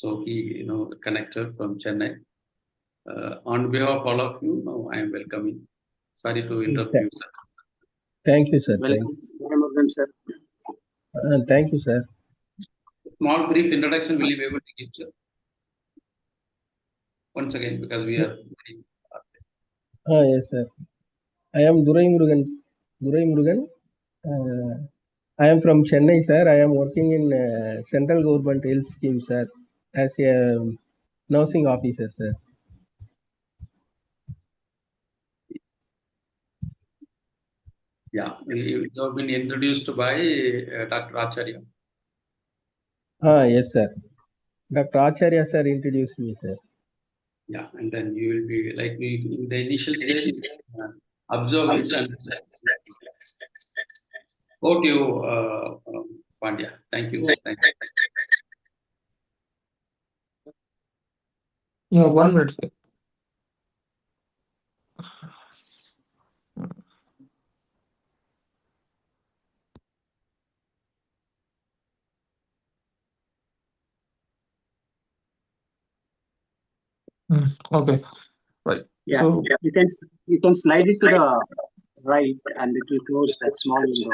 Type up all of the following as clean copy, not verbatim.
So he, connected from Chennai. On behalf of all of you, now I am welcoming. Sorry to interrupt you, sir. Thank you, sir. Welcome, Murugan, sir. Thank you, sir. Small brief introduction will you be able to give, sir? Once again, because we are very. Yes, sir. I am Durai Murugan. Durai Murugan. I am from Chennai, sir. I am working in central government health scheme, sir, as a nursing officer, sir. Yeah, you have been introduced by Dr. Acharya. Yes, sir. Dr. Acharya, sir, introduced me, sir. Yeah, and then you will be like me in the initial stage, observe it and go to you, Pandya. Thank you. Thank you. Yeah, 1 minute, sir. Okay, right. Yeah, So you can slide it to the right, and it will close that small window.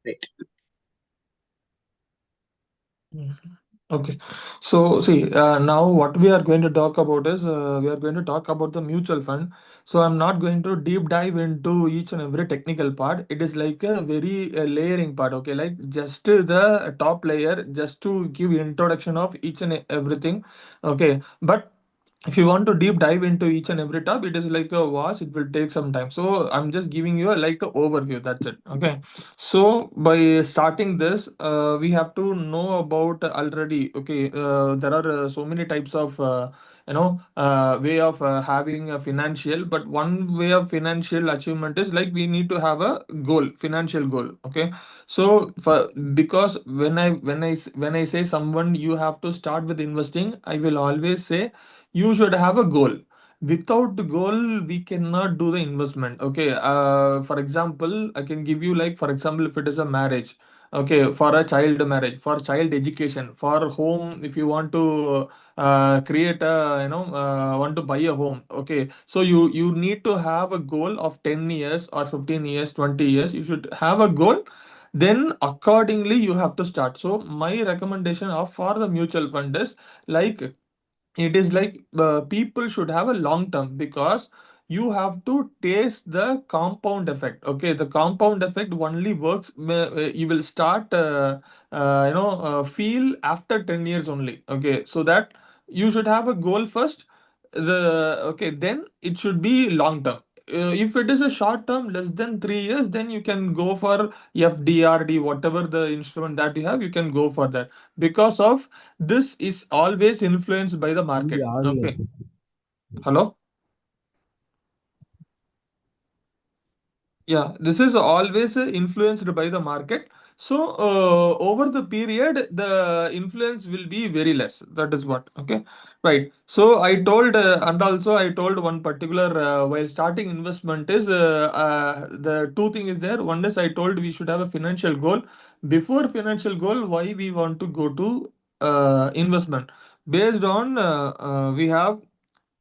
Right. okay, so see, now what we are going to talk about is we are going to talk about the mutual fund. So I'm not going to deep dive into each and every technical part. It is like a very layering part. Okay, like just the top layer, just to give introduction of each and everything. Okay, but if you want to deep dive into each and every tab, it is like a wash, it will take some time. So I'm just giving you like an overview, that's it. Okay, so by starting this, we have to know about already. Okay, there are so many types of way of having a financial, but one way of financial achievement is like we need to have a goal, financial goal. Okay, so for, because when I say someone you have to start with investing, I will always say you should have a goal. Without the goal we cannot do the investment. Okay, for example, I can give you, like, for example, if it is a marriage, okay, for a child marriage, for child education, for home, if you want to create a, want to buy a home. Okay, so you need to have a goal of 10 years or 15 years, 20 years. You should have a goal, then accordingly you have to start. So my recommendation of for the mutual fund is like, it is like people should have a long term, because you have to taste the compound effect. Okay, the compound effect only works you will start feel after 10 years only. Okay, so that you should have a goal first, okay, then it should be long term. If it is a short term, less than 3 years, then you can go for FDRD, whatever the instrument that you have, you can go for that, because of this is always influenced by the market. Okay, hello. Yeah, this is always influenced by the market. So over the period, the influence will be very less. That is what. Okay, right. So I told, and also I told one particular while starting investment is the two thing is there. One is I told we should have a financial goal. Before financial goal, why we want to go to investment? Based on we have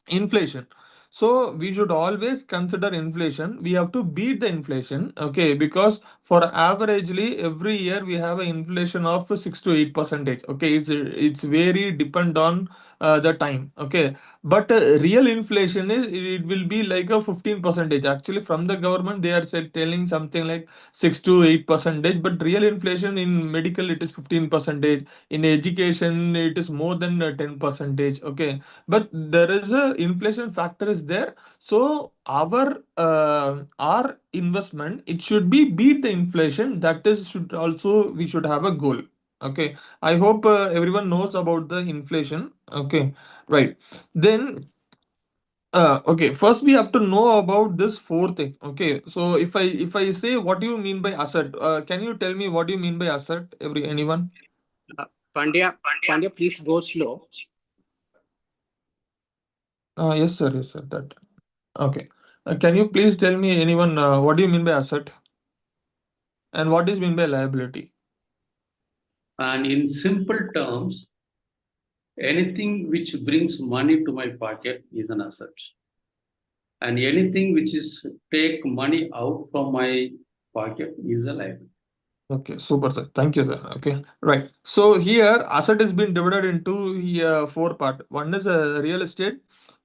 inflation. So we should always consider inflation. We have to beat the inflation. Okay, because for averagely every year we have an inflation of 6 to 8%. Okay, it's very depend on the time. Okay, but real inflation is, it will be like a 15%. Actually, from the government they are telling something like 6 to 8%, but real inflation in medical it is 15%. In education it is more than 10%. Okay, but there is a inflation factor is there. So our investment, it should be beat the inflation. That is, should also we should have a goal. Okay, I hope everyone knows about the inflation. Okay, right. Then okay, first we have to know about this fourth thing. Okay, so if I say, what do you mean by asset, can you tell me what do you mean by asset, anyone? Pandya, please go slow. Yes sir, that. Okay. Can you please tell me, anyone, what do you mean by asset and what is mean by liability? And in simple terms, anything which brings money to my pocket is an asset. And anything which is take money out from my pocket is a liability. Okay, super, sir. Thank you, sir. Okay, right. So here, asset is being divided into here four part. One is real estate,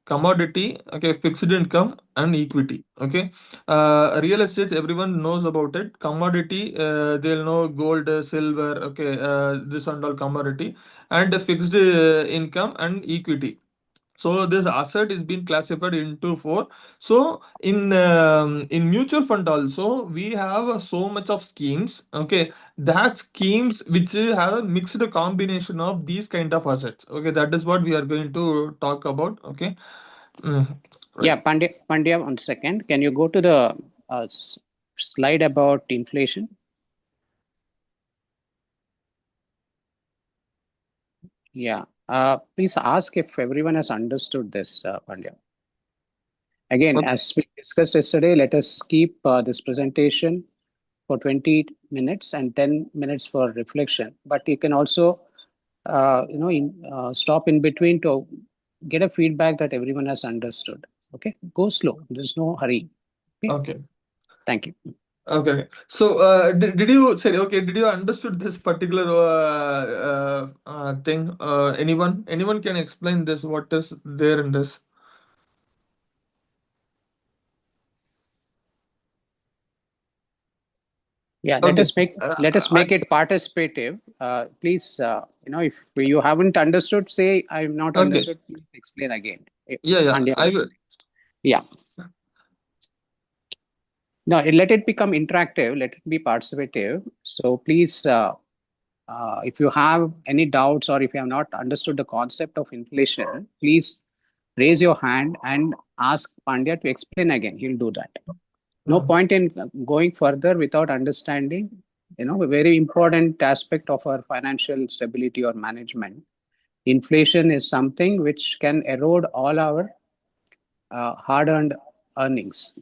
commodity, okay, fixed income, and equity. Okay, real estate, everyone knows about it. Commodity, they'll know gold, silver. Okay, this and all commodity, and the fixed income and equity. So this asset is being classified into four. So in mutual fund also we have so much of schemes. Okay, that schemes which have a mixed combination of these kind of assets. Okay, that is what we are going to talk about. Okay. Mm, Yeah, right. Pandya, 1 second. Can you go to the slide about inflation? Yeah. Please ask if everyone has understood this, Pandya. Again, Okay. as we discussed yesterday, let us keep this presentation for 20 minutes and 10 minutes for reflection. But you can also, stop in between to get a feedback that everyone has understood. Okay, go slow. There's no hurry. Okay, Okay. thank you. Okay. So, did you say, okay, did you understood this particular thing? Anyone can explain this? What is there in this? Yeah, let Okay. us make it participative. Please, if you haven't understood, say I've not Okay. understood. Please explain again. Yeah. Pandya will I will. explain. Yeah. No, let it become interactive. Let it be participative. So please, if you have any doubts or if you have not understood the concept of inflation, please raise your hand and ask Pandya to explain again. He'll do that. No point in going further without understanding, a very important aspect of our financial stability or management. Inflation is something which can erode all our hard-earned earnings.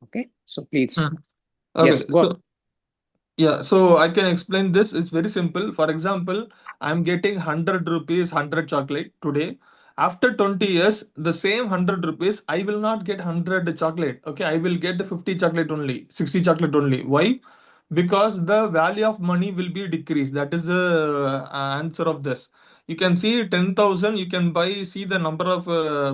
Okay, so please, Okay. yes, go. Yeah, so I can explain this. It's very simple. For example, I'm getting 100 rupees, 100 chocolate today. After 20 years, the same 100 rupees, I will not get 100 chocolate. Okay, I will get 50 chocolate only, 60 chocolate only. Why? Because the value of money will be decreased. That is the answer of this. You can see 10,000, you can buy, see the number of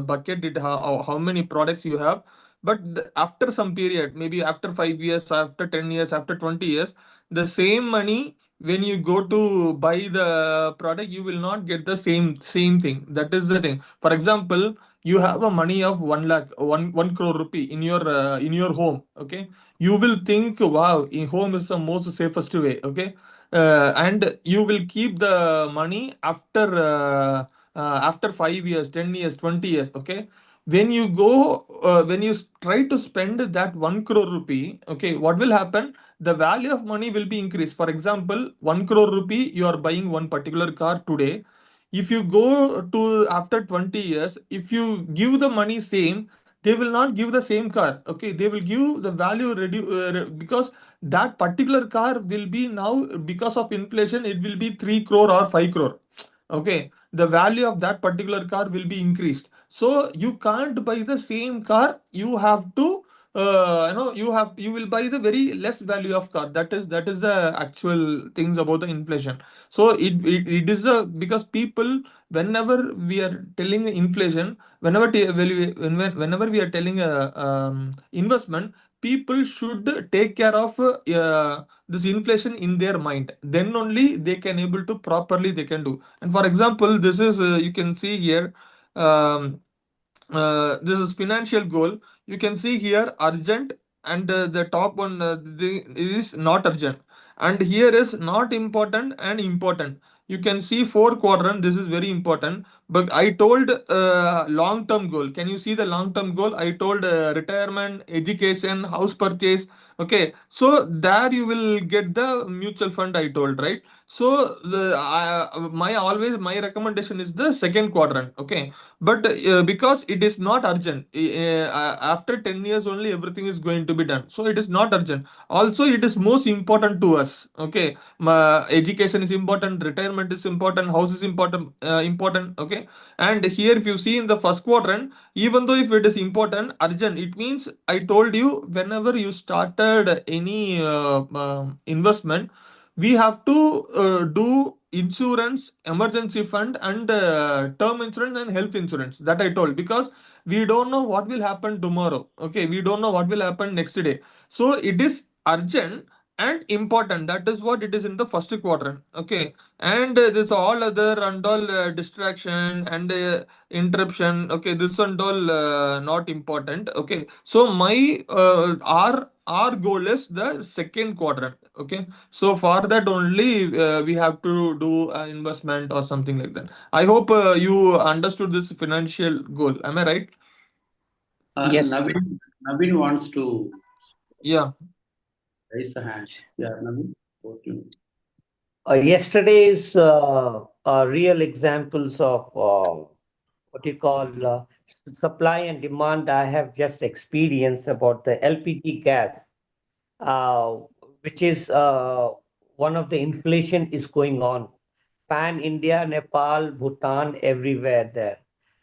bucket, how many products you have. But after some period, maybe after 5 years, after 10 years, after 20 years, the same money, when you go to buy the product, you will not get the same thing. That is the thing. For example, you have a money of 1 lakh, 1 crore rupee in your home. Okay, you will think, wow, in home is the most safest way. Okay, and you will keep the money after 5 years, 10 years, 20 years. Okay, when you go when you try to spend that 1 crore rupee, okay, what will happen? The value of money will be increased. For example, 1 crore rupee, you are buying one particular car today. If you go to after 20 years, if you give the money same, they will not give the same car. Okay, they will give the value because that particular car will be now, because of inflation, it will be 3 crore or 5 crore. Okay, the value of that particular car will be increased. So you can't buy the same car. You have to you will buy the very less value of car. That is the actual things about the inflation. So it is a, because people, whenever we are telling inflation, whenever we are telling investment, people should take care of this inflation in their mind. Then only they can able to properly they can do. And for example, this is you can see here. Um, this is financial goal. You can see here urgent, and the top one is not urgent, and here is not important and important. you can see four quadrant. This is very important. But I told long term goal. Can you see the long term goal? I told retirement, education, house purchase. Okay, so there you will get the mutual fund. I told, right. So my recommendation is the second quadrant. Okay, but because it is not urgent, after 10 years only everything is going to be done, so it is not urgent. Also it is most important to us. Okay, education is important, retirement is important, house is important. Okay, and here if you see in the first quadrant, even though if it is important, urgent, it means I told you whenever you started any investment, we have to do insurance, emergency fund, and term insurance and health insurance. That I told, because we don't know what will happen tomorrow. Okay, we don't know what will happen next day. So it is urgent and important. That is what it is in the first quadrant. Okay, and this all other and all distraction and interruption. Okay, this and all not important. Okay, so my our goal is the second quadrant. Okay, so for that only we have to do investment or something like that. I hope you understood this financial goal. Am I right? Yes. Naveen wants to Yeah. raise the hand. Yeah, Naveen. Okay. Yesterday's real examples of what you call supply and demand I have just experienced about the LPG gas, uh, which is one of the inflation is going on. Pan India, Nepal, Bhutan, everywhere there.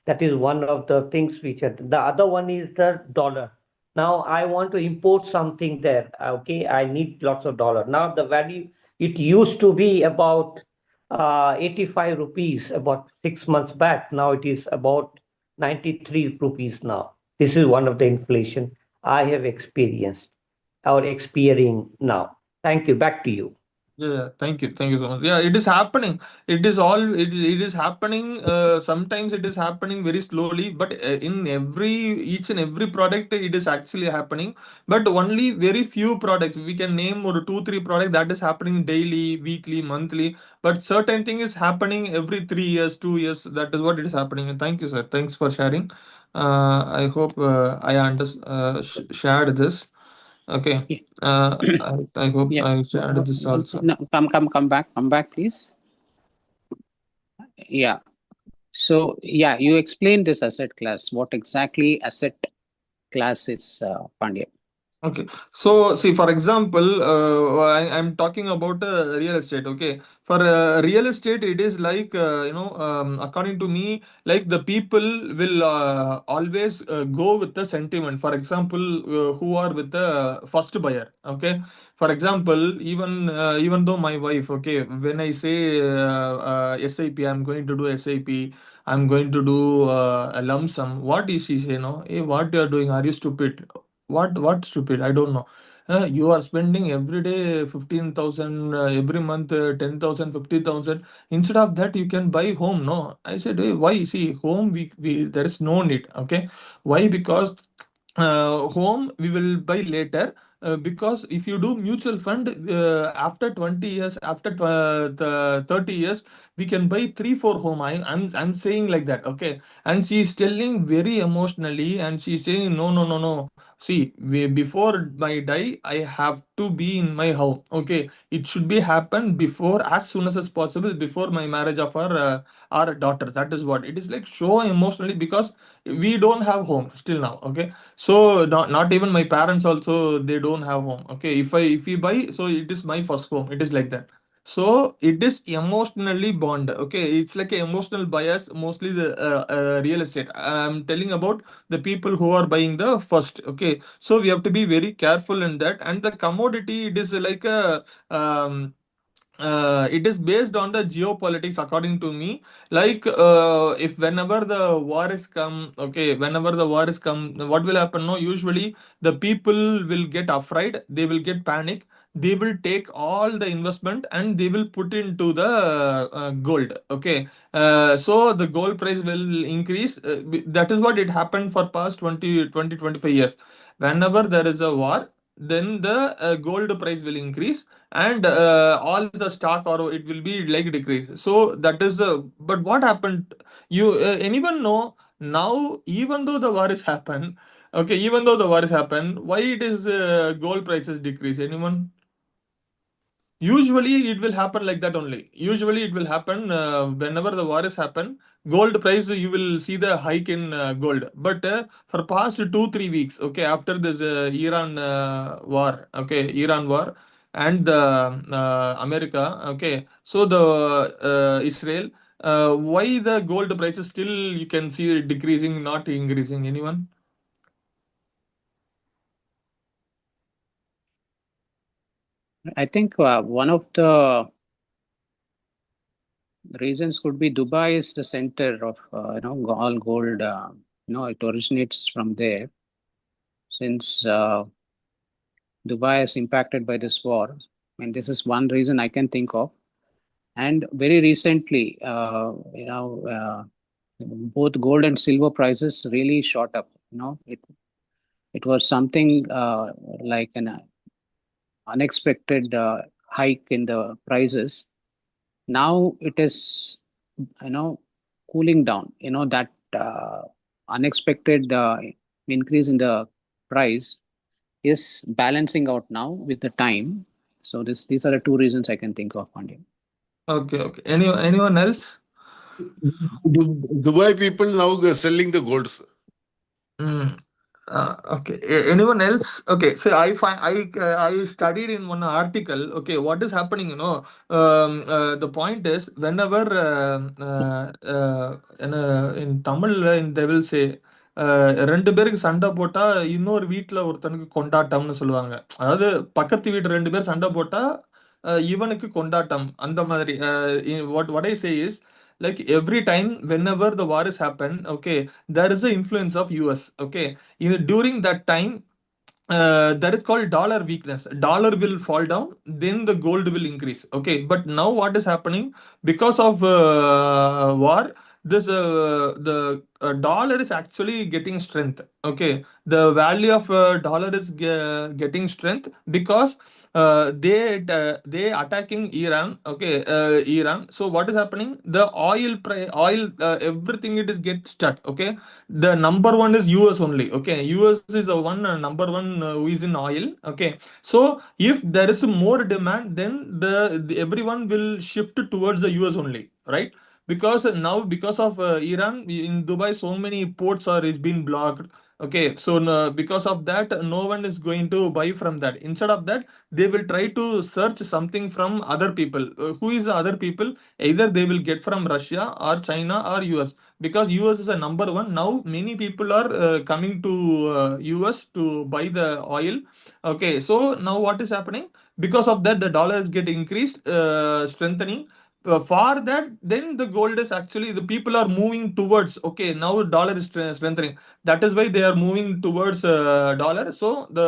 That is one of the things which are. The other one is the dollar. Now I want to import something there. Okay, I need lots of dollar. Now the value, it used to be about 85 rupees about 6 months back. Now it is about 93 rupees now. This is one of the inflation I have experienced or experiencing now. Thank you. Back to you. Yeah, thank you so much. Yeah, it is happening. It is happening. Sometimes it is happening very slowly, but in each and every product, it is actually happening. But only very few products. We can name or two, three products that is happening daily, weekly, monthly. But certain thing is happening every 3 years, 2 years. That is what it is happening. And thank you, sir. Thanks for sharing. I hope shared this. Okay. Yeah. I hope Yeah. I shared this also. No, come back, please. Yeah. So, yeah, you explained this asset class. What exactly asset class is, Pandya? Okay, so see, for example, I'm talking about real estate. Okay, for real estate, it is like according to me, like the people will always go with the sentiment. For example, who are with the first buyer. Okay, for example, even though my wife, okay, when I say SIP, I'm going to do SIP, I'm going to do a lump sum. What is she say? No, hey, what you are doing? Are you stupid? What stupid? I don't know. You are spending every day 15,000, every month 10,000, 50,000. Instead of that, you can buy home. No, I said, hey, why? See, home we there is no need. Okay, why? Because home we will buy later. Because if you do mutual fund after 20 years, after the 30 years, we can buy three, four home. I'm saying like that. Okay, and she is telling very emotionally, and she's saying, no, no, no, no. See, before my die, I have to be in my home. Okay, it should be happen before, as soon as possible, before my marriage of our daughter. That is what it is like. So emotionally, because we don't have home still now. Okay, so not even my parents also, they don't have home. Okay, if we buy, so it is my first home. It is like that. So it is emotionally bond. Okay, it's like an emotional bias. Mostly the real estate. I'm telling about the people who are buying the first. Okay, so we have to be very careful in that. And the commodity, it is like a it is based on the geopolitics, according to me. Like if whenever the war is come, okay, whenever the war is come, what will happen? No, usually the people will get afraid, they will get panic, they will take all the investment and they will put into the gold. Okay, so the gold price will increase. That is what it happened for past 20 25 years. Whenever there is a war, then the gold price will increase, and all the stock or it will be like decrease. So that is the. But what happened? You anyone know now? Even though the war is happened, okay, even though the war is happened, why it is gold prices decrease? Anyone? Usually it will happen like that only. Usually it will happen whenever the war is happen. Gold price you will see the hike in gold. But for past 2-3 weeks, okay, after this Iran war, okay, Iran war and America, okay, so the Israel, why the gold prices still you can see it decreasing, not increasing? Anyone? I think one of the reasons could be Dubai is the center of all gold. It originates from there. Since Dubai is impacted by this war, and this is one reason I can think of. And very recently, both gold and silver prices really shot up. It was something like an unexpected hike in the prices. Now it is, cooling down. That unexpected increase in the price is balancing out now with the time. So these are the two reasons I can think of, Pandya. Okay, okay. Anyone else? Dubai people now are selling the golds. Mm. Okay. Anyone else? Okay. So I studied in one article. Okay, what is happening? The point is whenever in Tamil they will say ரெண்டு பேருக்கு சண்டை போட்டா இன்னொரு வீட்ல ஒருத்தனுக்கு கொண்டாட்டம்னு சொல்லுவாங்க. அதாவது பக்கத்து வீட்டு ரெண்டு பேர் சண்டை போட்டா இவனுக்கு கொண்டாட்டம் அந்த மாதிரி. What I say is like every time whenever the war is happen, okay, there is the influence of US. Okay, during that time that is called dollar weakness. Dollar will fall down, then the gold will increase. Okay, but now what is happening because of war? This the dollar is actually getting strength. Okay, the value of dollar is getting strength because they attacking Iran. Okay, Iran. So what is happening? The oil everything it is get stuck. Okay, the number one is US only. Okay, US is the one number one who is in oil. Okay, so if there is more demand, then the everyone will shift towards the US only, right? Because now because of Iran in Dubai so many ports are is being blocked. Okay, so because of that no one is going to buy from that. Instead of that they will try to search something from other people. Who is the other people? Either they will get from Russia or China or US, because US is a number one. Now many people are coming to US to buy the oil. Okay, so now what is happening? Because of that the dollar is getting increased, strengthening. For that then the gold is actually the people are moving towards. Okay, now dollar is strengthening. That is why they are moving towards dollar. So the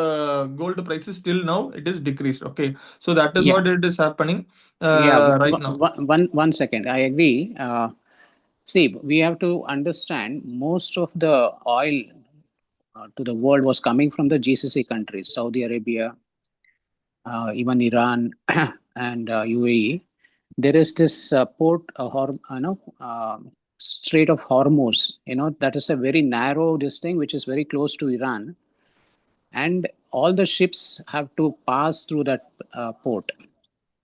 gold price is still now it is decreased. Okay, so that is Yeah. what it is happening right now. One second. I agree. See, we have to understand most of the oil to the world was coming from the GCC countries, Saudi Arabia, even Iran, and UAE. There is this port, Strait of Hormuz. That is a very narrow this thing, which is very close to Iran, and all the ships have to pass through that port,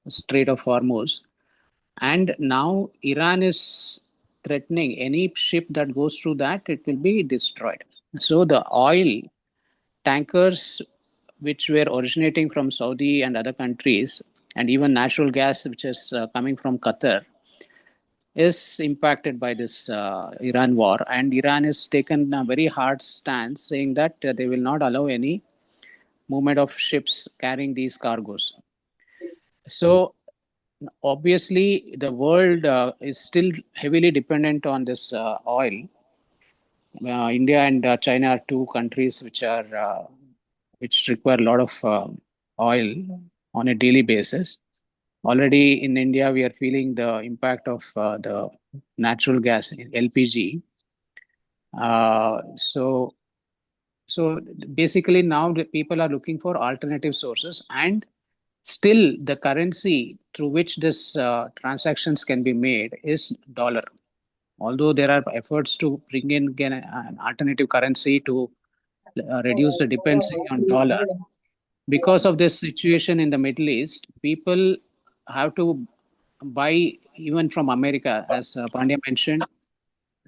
Strait of Hormuz. And now Iran is threatening any ship that goes through that, it will be destroyed. So the oil tankers, which were originating from Saudi and other countries, and even natural gas, which is coming from Qatar, is impacted by this Iran war. And Iran has taken a very hard stance, saying that they will not allow any movement of ships carrying these cargoes. So obviously, the world is still heavily dependent on this oil. India and China are two countries which require a lot of oil on a daily basis. Already in India, we are feeling the impact of the natural gas, LPG. So So basically now the people are looking for alternative sources, and still the currency through which this transactions can be made is dollar. Although there are efforts to bring in again an alternative currency to reduce the dependency on dollar, because of this situation in the Middle East, people have to buy even from America, as Pandya mentioned.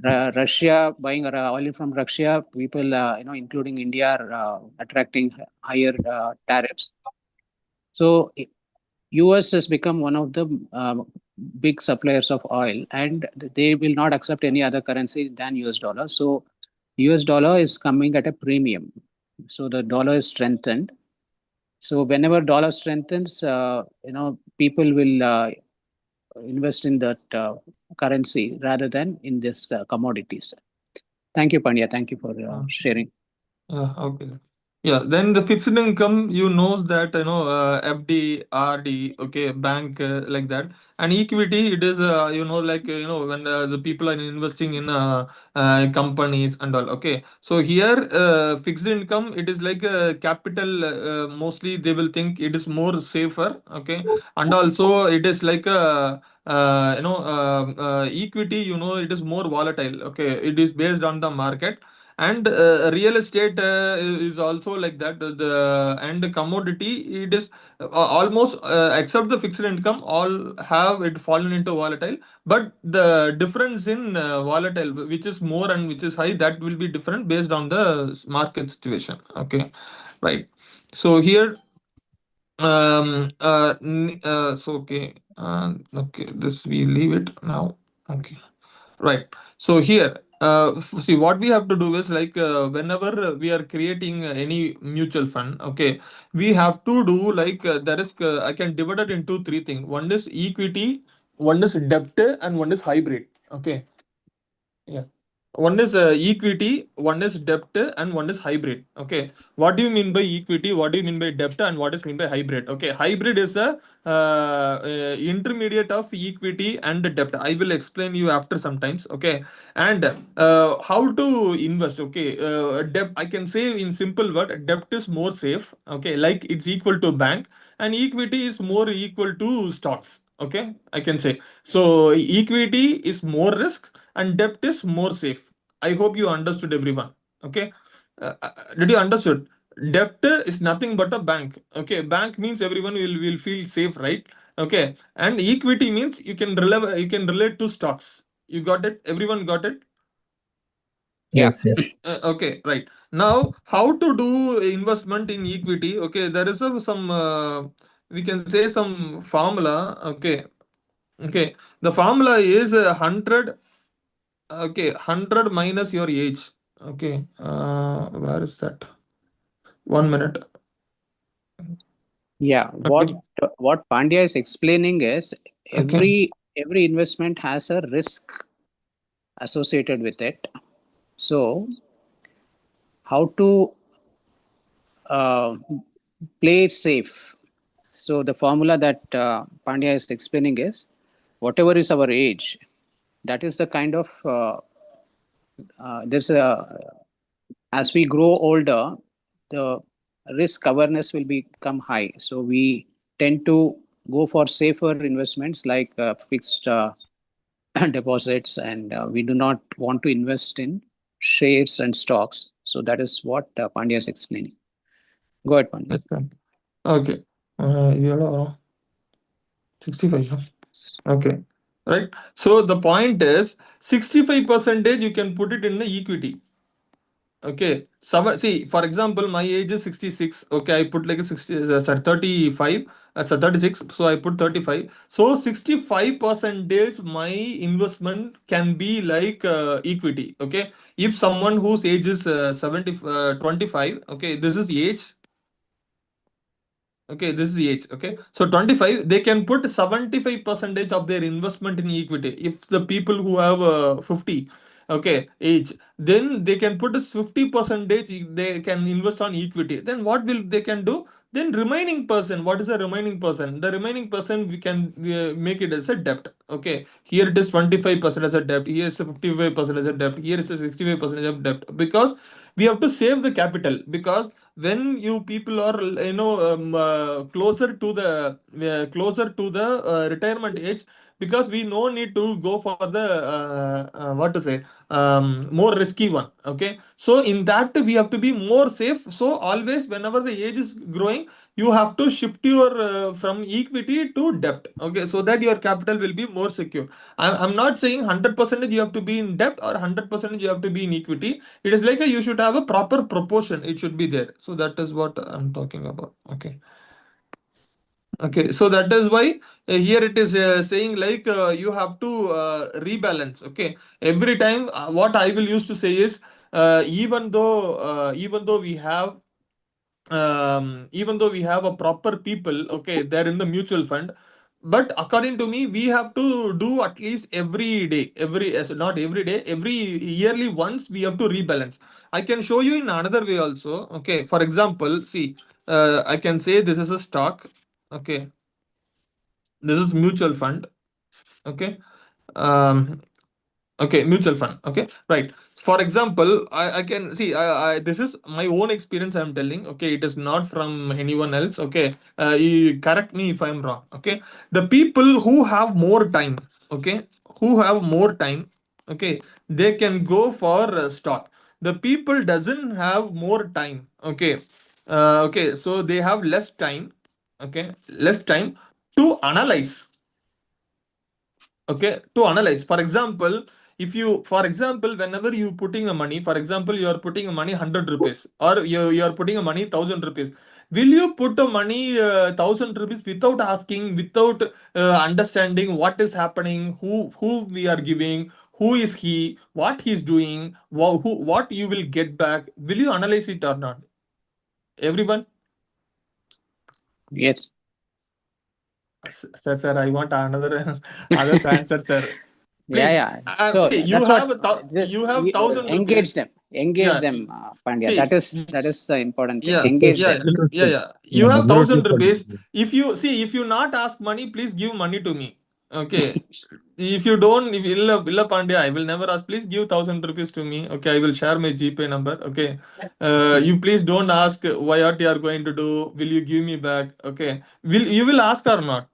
Russia buying oil from Russia, people, including India, are attracting higher tariffs. So US has become one of the big suppliers of oil, and they will not accept any other currency than US dollar. So US dollar is coming at a premium. So the dollar is strengthened. So whenever dollar strengthens, people will invest in that currency rather than in this commodities. Thank you, Pandya. Thank you for sharing. Yeah, okay. Yeah, then the fixed income, that FD, RD, okay, bank, like that, and equity, it is when the people are investing in companies and all. Okay, so here fixed income, it is like capital. Mostly they will think it is more safer. Okay, and also it is like equity. It is more volatile. Okay, it is based on the market, and real estate is also like that. The and commodity, it is almost except the fixed income, all have it fallen into volatile, but the difference in volatile, which is more and which is high, that will be different based on the market situation. Okay, right. So here so okay, this we leave it now. Okay, right. So here, see, what we have to do is like whenever we are creating any mutual fund, okay, we have to do like there is I can divide it into three things. One is equity, one is debt, and one is hybrid. Okay, yeah. One is equity, one is debt, and one is hybrid. Okay. What do you mean by equity? What do you mean by debt? And what is mean by hybrid? Okay. Hybrid is a intermediate of equity and debt. I will explain you after sometimes. Okay. And how to invest? Okay. Debt, I can say in simple word, debt is more safe. Okay. Like it's equal to bank, and equity is more equal to stocks. Okay. I can say. So equity is more risk and debt is more safe. I hope you understood, everyone. Okay. Did you understood? Debt is nothing but a bank. Okay. Bank means everyone will feel safe, right? Okay. And equity means you can relate to stocks. You got it? Everyone got it? Yeah. Yes, yes. Okay, right. Now, how to do investment in equity? Okay, there is some we can say some formula. Okay, okay. The formula is 100. Okay, 100 minus your age. Okay, where is that? 1 minute. Yeah. Okay, What Pandya is explaining is okay, every investment has a risk associated with it. So how to uh, play safe? So the formula that Pandya is explaining is whatever is our age, that is the kind of there's a as we grow older, the risk awareness will become high. So we tend to go for safer investments like fixed deposits, and we do not want to invest in shares and stocks. So that is what Pandya is explaining. Go ahead, Pandya. that's fine. Okay, you 65. Huh? Okay, right. So the point is 65 percentage you can put it in the equity. Okay, see, for example, my age is 66. Okay, I put like a 60, sorry, 35, so 36. So I put 35. So 65 percentage my investment can be like equity. Okay, if someone whose age is 25, okay, this is age. Okay, this is the age. Okay, so 25, they can put 75 percentage of their investment in equity. If the people who have 50, okay, age, then they can put a 50 percentage. They can invest on equity. Then what will they can do? then remaining person, what is the remaining person? The remaining person, we can make it as a debt. Okay, here it is 25% as a debt, here is a 55% as a debt, here is a 65% of debt, because we have to save the capital. Because when you people are closer to the retirement age, because we no need to go for the what to say, more risky one. Okay, so in that we have to be more safe. So always whenever the age is growing, you have to shift your from equity to debt. Okay, so that your capital will be more secure. I'm not saying 100% you have to be in debt or 100% you have to be in equity. It is like you should have a proper proportion, it should be there. So that is what I'm talking about. Okay. Okay, so that is why here it is saying like you have to rebalance. Okay, every time what I will use to say is even though we have a proper people, okay, they're in the mutual fund, but according to me, we have to do at least every day, not every day, every yearly once we have to rebalance. I can show you in another way also. Okay, for example, see, I can say this is a stock. Okay, this is mutual fund. Okay, um, okay, mutual fund. Okay, right. For example, I can see, this is my own experience I'm telling. Okay, it is not from anyone else. Okay, you correct me if I'm wrong. Okay, the people who have more time, okay, who have more time, okay, they can go for stock. The people doesn't have more time. Okay, okay, so they have less time. Okay, less time to analyze. Okay, to analyze. For example, if you, for example, whenever you putting a money, for example, you are putting a money 100 rupees, or you are putting a money 1,000 rupees. Will you put a money 1,000 rupees without asking, without understanding what is happening, who we are giving, who is he, what he's doing, what you will get back? Will you analyze it or not? Everyone? Yes. Sir, I want another other answer, sir. Please. Yeah. So See, that's what you have 1,000 engage rupees. them. Engage Yeah. them, Pandya. See, That is the important thing. yeah, Engage yeah, them. yeah. You have 1,000 rupees. If you see, if you not ask money, please give money to me. Okay. If you don't, if Illa Pandya, I will never ask. Please give 1,000 rupees to me. Okay, I will share my GPay number. Okay. You please don't ask what you are going to do. Will you give me back? Okay. Will ask or not?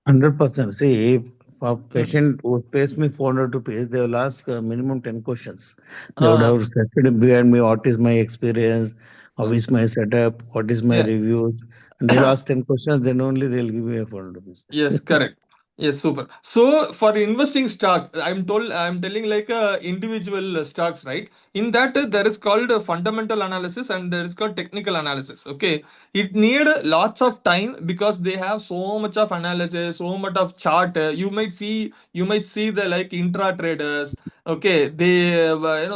100%. See, if a Hmm. patient would pays me 400 rupees, they will ask minimum 10 questions. They would Uh, have said behind me, what is my experience, how is my setup, what is my yeah. reviews, and they'll ask 10 questions, then only they'll give me a 400 rupees. Yes, correct. Yes, super. So for investing stock, I'm telling like individual stocks, right? In that there is called fundamental analysis and there is called technical analysis. Okay, it need lots of time because they have so much of analysis, so much of chart. You might see the like intra traders. Okay, they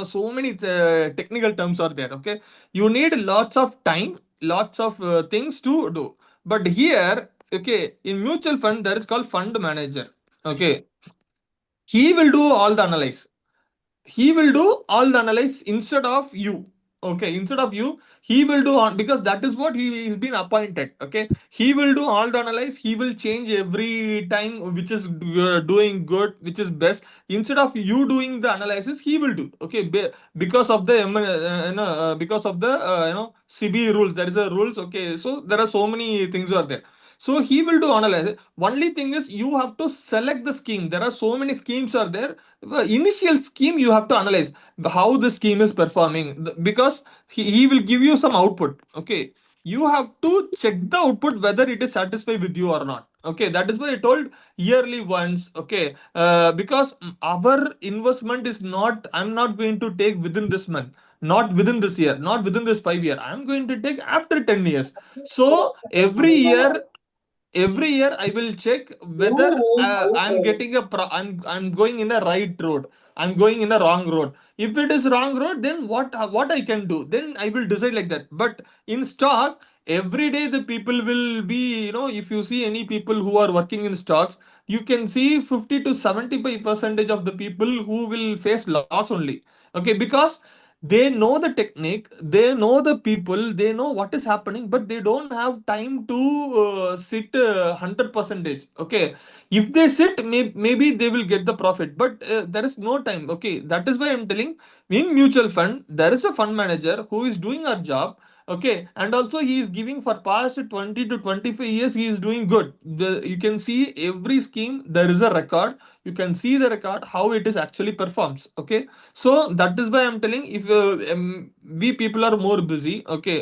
so many technical terms are there. Okay, you need lots of time, lots of things to do. But here, okay, in mutual fund, there is called fund manager. Okay, he will do all the analysis. He will do all the analysis instead of you. Okay, instead of you, he will do on, because that is what he is been appointed. Okay, he will do all the analysis. He will change every time which is doing good, which is best. Instead of you doing the analysis, he will do. Okay, because of the because of the CB rules. There is a rules. Okay, so there are so many things are there. So he will do analysis. Only thing is you have to select the scheme. There are so many schemes are there. The initial scheme you have to analyze how the scheme is performing because he will give you some output. Okay, you have to check the output whether it is satisfied with you or not. Okay, that is why I told yearly once. Okay, because our investment is not. I'm not going to take within this month, not within this year, not within this 5 year. I'm going to take after 10 years. So every year I will check whether I'm getting I'm going in a right road, I'm going in a wrong road. If it is wrong road, then what I can do, then I will decide like that. But in stock, every day the people will be, if you see any people who are working in stocks, you can see 50 to 75% of the people who will face loss only. Okay, because they know the technique, they know the people, they know what is happening, but they don't have time to sit 100%. Okay, if they sit, maybe they will get the profit, but there is no time. Okay, that is why I'm telling, in mutual fund there is a fund manager who is doing our job. Okay, and also he is giving for past 20 to 25 years, he is doing good. You can see every scheme, there is a record. You can see the record how it is actually performs. Okay, so that is why I'm telling, if we people are more busy, okay,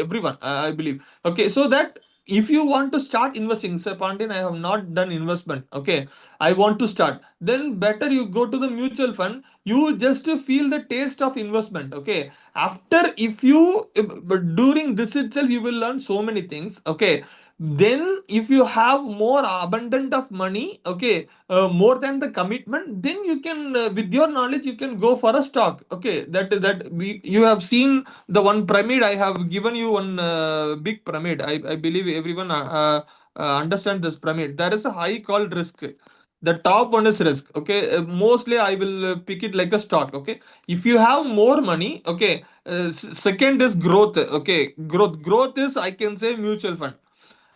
everyone, I believe. Okay, so that if you want to start investing, sir Pandyan, I have not done investment. Okay, I want to start. Then better you go to the mutual fund. You just feel the taste of investment. Okay, after if you but during this itself you will learn so many things. Okay, then if you have more abundant of money, okay, more than the commitment, then you can with your knowledge you can go for a stock. Okay, you have seen the one pyramid. I have given you one big pyramid. I believe everyone understand this pyramid. There is a high called risk. The top one is risk. Okay, mostly I will pick it like a stock. Okay, if you have more money, okay, second is growth. Okay, growth is, I can say, mutual fund.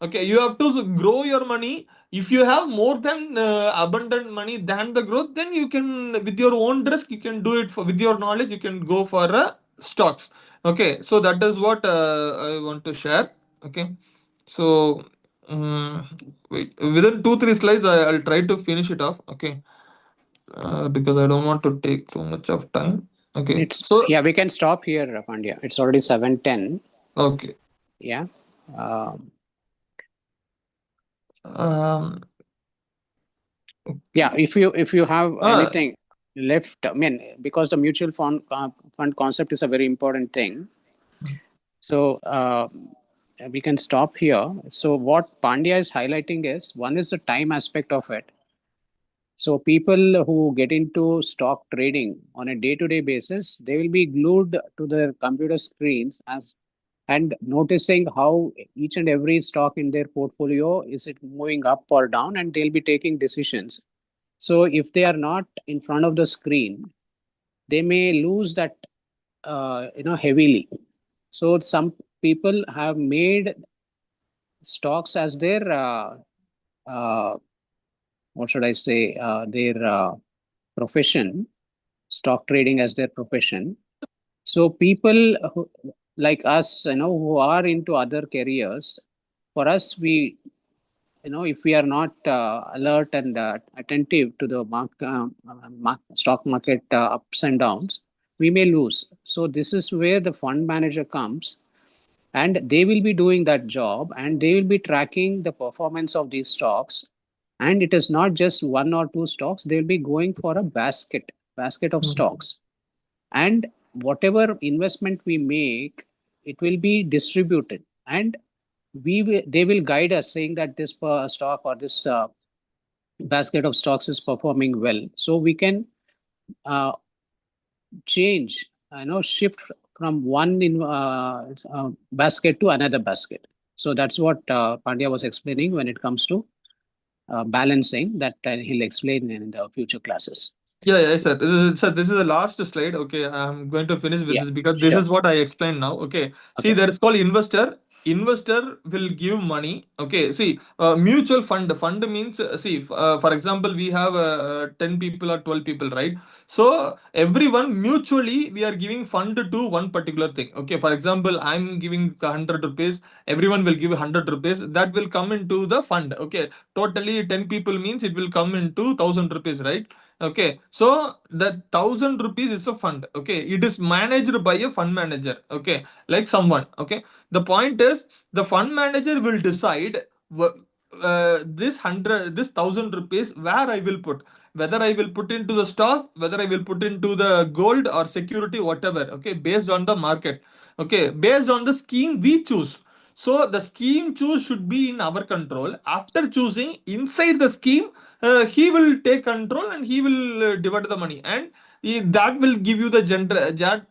Okay, you have to grow your money. If you have more than abundant money than the growth, then you can, with your own risk, you can do it. For with your knowledge you can go for stocks. Okay, so that is what I want to share. Okay, so um, wait, within 2 3 slides I'll try to finish it off. Okay, because I don't want to take too much of time. Okay, so Yeah, we can stop here, Pandya. It's already 7:10. okay. Yeah. Um, um yeah, if you have uh, anything left, I mean, because the mutual fund concept is a very important thing. So we can stop here. So what Pandya is highlighting is, one is the time aspect of it. So people who get into stock trading on a day-to-day basis, they will be glued to their computer screens and noticing how each and every stock in their portfolio is it moving up or down, and they'll be taking decisions. So if they are not in front of the screen, they may lose that heavily. So some people have made stocks as their uh, what should I say, their profession, stock trading as their profession. So people like us, who are into other careers, for us, if we are not alert and attentive to the stock market ups and downs, we may lose. So this is where the fund manager comes, and they will be doing that job, and they will be tracking the performance of these stocks. And it is not just one or two stocks; they will be going for a basket of stocks, and whatever investment we make, it will be distributed, and they will guide us saying that this stock or this basket of stocks is performing well, so we can uh, change, shift from one basket to another basket. So that's what Pandya was explaining when it comes to balancing that. He'll explain in the future classes. Yeah, yeah, sir. Sir, this is the last slide. Okay, I'm going to finish with Yeah, this because this sure. is what I explained now. Okay, see, Okay. there is called investor. Investor will give money. Okay, see, mutual fund. Fund means, see, for example, we have 10 people or 12 people, right? So everyone mutually we are giving fund to one particular thing. Okay, for example, I'm giving 100 rupees. Everyone will give 100 rupees. That will come into the fund. Okay, totally 10 people means it will come into 1,000 rupees, right? Okay, so the 1,000 rupees is a fund. Okay, it is managed by a fund manager. Okay, like someone. Okay, the point is the fund manager will decide this 1,000 rupees where I will put, whether I will put into the stock, whether I will put into the gold or security, whatever. Okay, based on the market. Okay, based on the scheme we choose. So the scheme choose should be in our control. After choosing inside the scheme, he will take control and he will divide the money, and that will give you the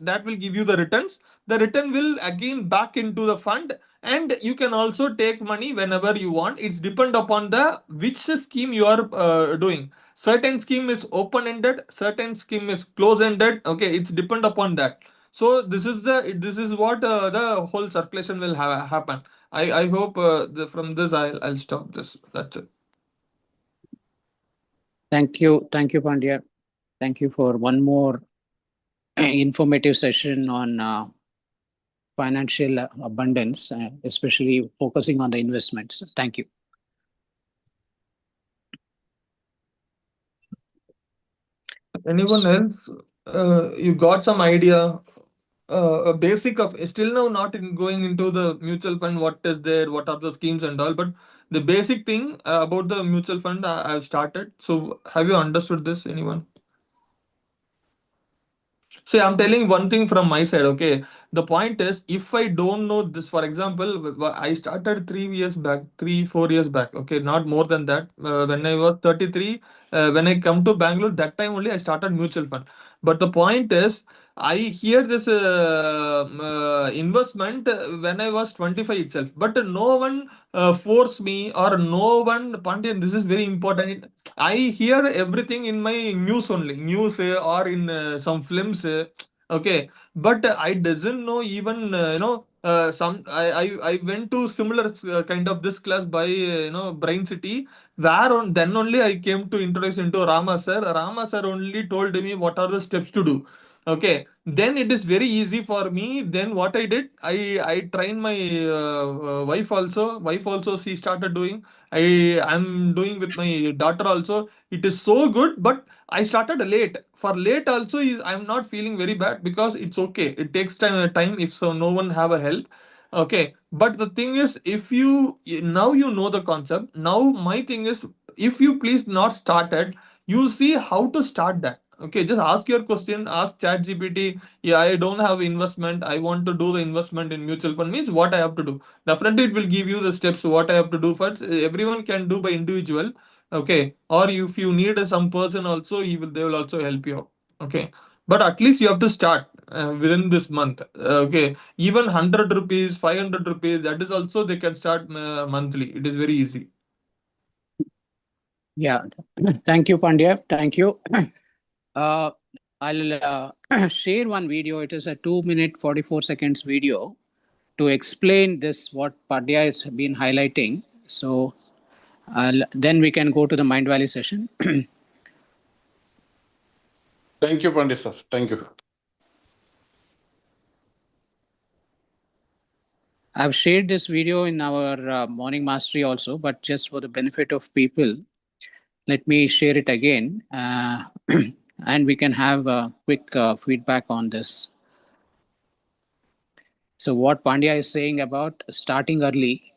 that will give you the returns. The return will again back into the fund, and you can also take money whenever you want. It's depend upon the which scheme you are doing. Certain scheme is open ended, certain scheme is close ended. Okay, it's depend upon that. So this is what the whole circulation will happen. I hope from this I'll stop this. That's it. Thank you, Pandya. Thank you for one more informative session on financial abundance, especially focusing on the investments. Thank you. Anyone else? You got some idea? A basic of still now not in going into the mutual fund. What is there? What are the schemes and all? But the basic thing about the mutual fund I've started. So have you understood this? Anyone? See, I'm telling one thing from my side, okay? The point is, if I don't know this, for example, I started 3 years back, 4 years back, okay? Not more than that. When I was 33, when I come to Bangalore, that time only I started mutual fund. But the point is, I hear this investment when I was 25 itself. But no one forced me or no one, Pandian, this is very important. I hear everything in my news only, news or in some films. Okay, but I doesn't know even some. I went to similar kind of this class by BrainCity, where on then only I came to introduction to Rama sir. Rama sir only told me what are the steps to do. Okay, then it is very easy for me. Then what I did, I trained my wife also. Wife also she started doing. I'm doing with my daughter also. It is so good, but I started late. For late also, I'm not feeling very bad because it's okay. It takes time if so no one have a help. Okay, but the thing is, if you now you know the concept. Now my thing is, if you please not started, you see how to start that. Okay, just ask your question. Ask ChatGPT. Yeah, I don't have investment. I want to do the investment in mutual fund. Means what I have to do. Definitely, it will give you the steps what I have to do first. Everyone can do by individual. Okay, or if you need some person also, they will also help you out. Okay, but at least you have to start within this month. Okay, even 100 rupees, 500 rupees, that is also they can start monthly. It is very easy. Yeah, thank you, Pandya. Thank you. I'll share one video. It is a 2 minute 44 seconds video to explain this what Pandya has been highlighting. So then we can go to the Mind Valley session. Thank you, Pandit sir. Thank you. I've shared this video in our morning mastery also, but just for the benefit of people, let me share it again, and we can have a quick feedback on this. So what Pandya is saying about starting early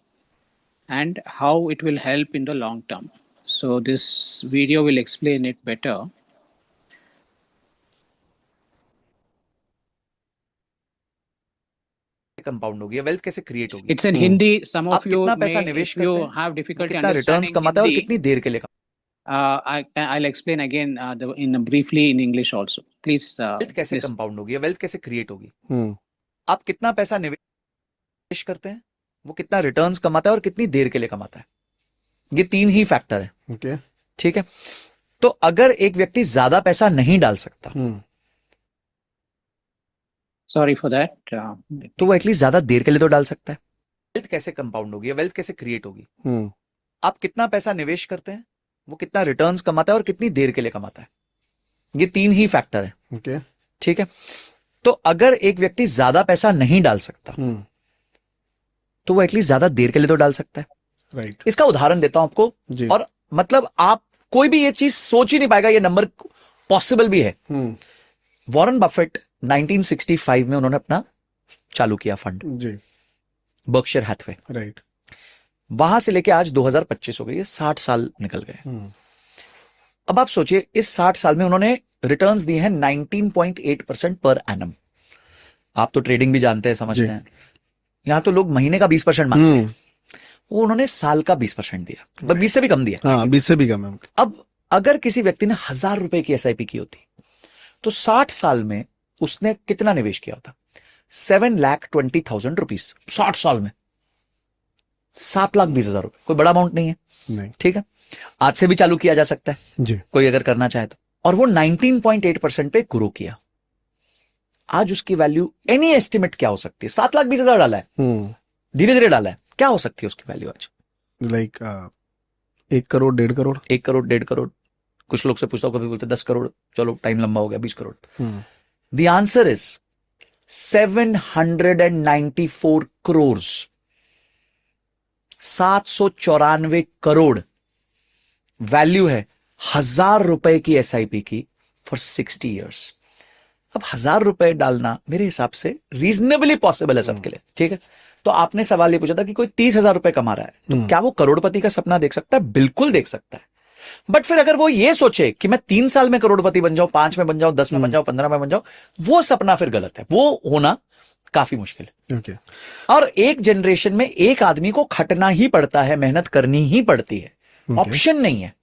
and how it will help in the long term. So this video will explain it better. Compound होगी, wealth कैसे create होगी? It's in Hindi. Some आप of you कितना may, पैसा निवेश if you करते हैं, have वो difficulty कितना रिटर्न्स understanding कमाता है और Hindi, कितनी देर के लिए I'll explain again briefly in English also. Please. Wealth कैसे listen. कंपाउंड होगी, वेल्थ कैसे क्रिएट होगी? आप कितना पैसा निवेश करते हैं, वो कितना रिटर्न्स कमाता है और कितनी देर के लिए कमाता है? ये 3 ही फैक्टर है. ओके, ठीक है. तो अगर एक व्यक्ति ज्यादा पैसा नहीं डाल सकता, Sorry for that. तो वो एटलीस्ट ज्यादा देर के लिए तो डाल सकता है. वेल्थ कैसे कंपाउंड होगी, वेल्थ कैसे क्रिएट होगी? आप कितना पैसा निवेश करते हैं, वो कितना रिटर्न्स कमाता है और कितनी देर के लिए कमाता है? ये 3 ही फैक्टर है. ओके, ठीक है. तो अगर एक व्यक्ति ज्यादा पैसा नहीं डाल सकता, तो वो एटलीस्ट ज्यादा देर के लिए तो डाल सकता है. राइट. इसका उदाहरण देता हूं आपको. और मतलब आप कोई भी ये चीज सोच ही नहीं पाएगा, ये नंबर पॉसिबल भी है. वॉरेन बफेट 1965 में उन्होंने अपना चालू किया फंड जी, बर्कशायर हैथवे. राइट. वहां से लेके आज 2025 हो गई है, 60 साल निकल गए. अब आप सोचिए, इस 60 साल में उन्होंने रिटर्न्स दिए हैं 19.8% पर एनम. आप तो ट्रेडिंग भी जानते हैं, समझते हैं. यहां तो लोग महीने का 20% मांगते हैं. वो उन्होंने साल का 20% दिया, 20 से भी कम दिया. हाँ, 20 से भी कम है. अब अगर किसी व्यक्ति ने 1000 रुपए की SIP की होती, तो 60 साल में उसने कितना निवेश किया होता? 7,20,000 रुपीज. 60 साल में 7,20,000 रुपए कोई बड़ा अमाउंट नहीं है. नहीं. ठीक है. आज से भी चालू किया जा सकता है जी, कोई अगर करना चाहे तो. और वो 19.8% पे ग्रो किया. आज उसकी वैल्यू एनी एस्टिमेट क्या हो सकती है? 7,20,000 डाला है, धीरे धीरे डाला है, क्या हो सकती है उसकी वैल्यू आज? लाइक 1 करोड़ 1.5 करोड़ 1 करोड़ 1.5 करोड़, कुछ लोग से पूछता हूँ, कभी बोलते 10 करोड़, चलो टाइम लंबा हो गया, 20 crore. The answer is 794 crore, 794 crore value है 1,000 रुपए की SIP की फॉर 60 ईयर्स। अब 1,000 रुपए डालना मेरे हिसाब से रीजनेबली पॉसिबल है सबके लिए, ठीक है। तो आपने सवाल ये पूछा था कि कोई 30,000 रुपए कमा रहा है, तो क्या वो करोड़पति का सपना देख सकता है? बिल्कुल देख सकता है। बट फिर अगर वो ये सोचे कि मैं 3 साल में करोड़पति बन जाऊं, 5 में बन जाऊं, 10 में बन जाऊं, 15 में बन जाऊं, वो सपना फिर गलत है, वो होना काफी मुश्किल है। ओके। और एक जनरेशन में एक आदमी को खटना ही पड़ता है, मेहनत करनी ही पड़ती है, ऑप्शन नहीं है।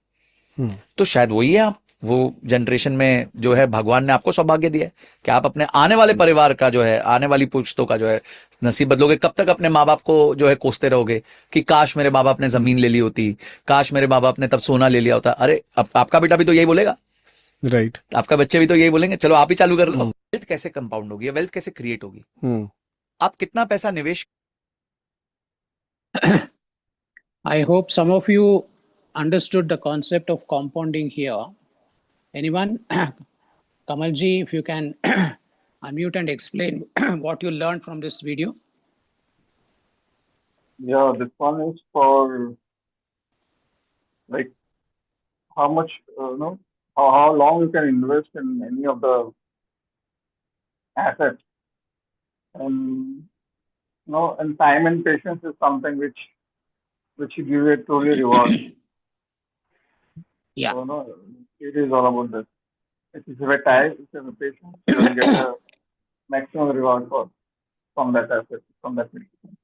तो शायद वही है, आप वो जनरेशन में जो है भगवान ने आपको सौभाग्य दिया है कि आप अपने आने वाले परिवार का जो है, आने वाली पुश्तों का जो है नसीब बदलोगे। कब तक अपने माँ बाप को जो है कोसते रहोगे कि काश मेरे माँ बाप ने जमीन ले ली होती, काश मेरे माँ बाप ने तब सोना ले लिया होता? अरे आपका बेटा भी तो यही बोलेगा, राइट। आपका बच्चे भी तो यही बोलेंगे, चलो आप ही चालू कर लो। वेल्थ कैसे कंपाउंड होगी, वेल्थ कैसे क्रिएट होगी? आप कितना पैसा निवेश I hope some of you understood the concept of compounding here. Anyone? Kamalji, if you can unmute and explain what you learned from this video. Yeah, this one is for like how much, how long you can invest in any of the assets. And, and time and patience is something which you give a truly reward. Yeah. So, it is all about this. If you have a time, if you have a patience, you will get a maximum reward from that asset, from that investment.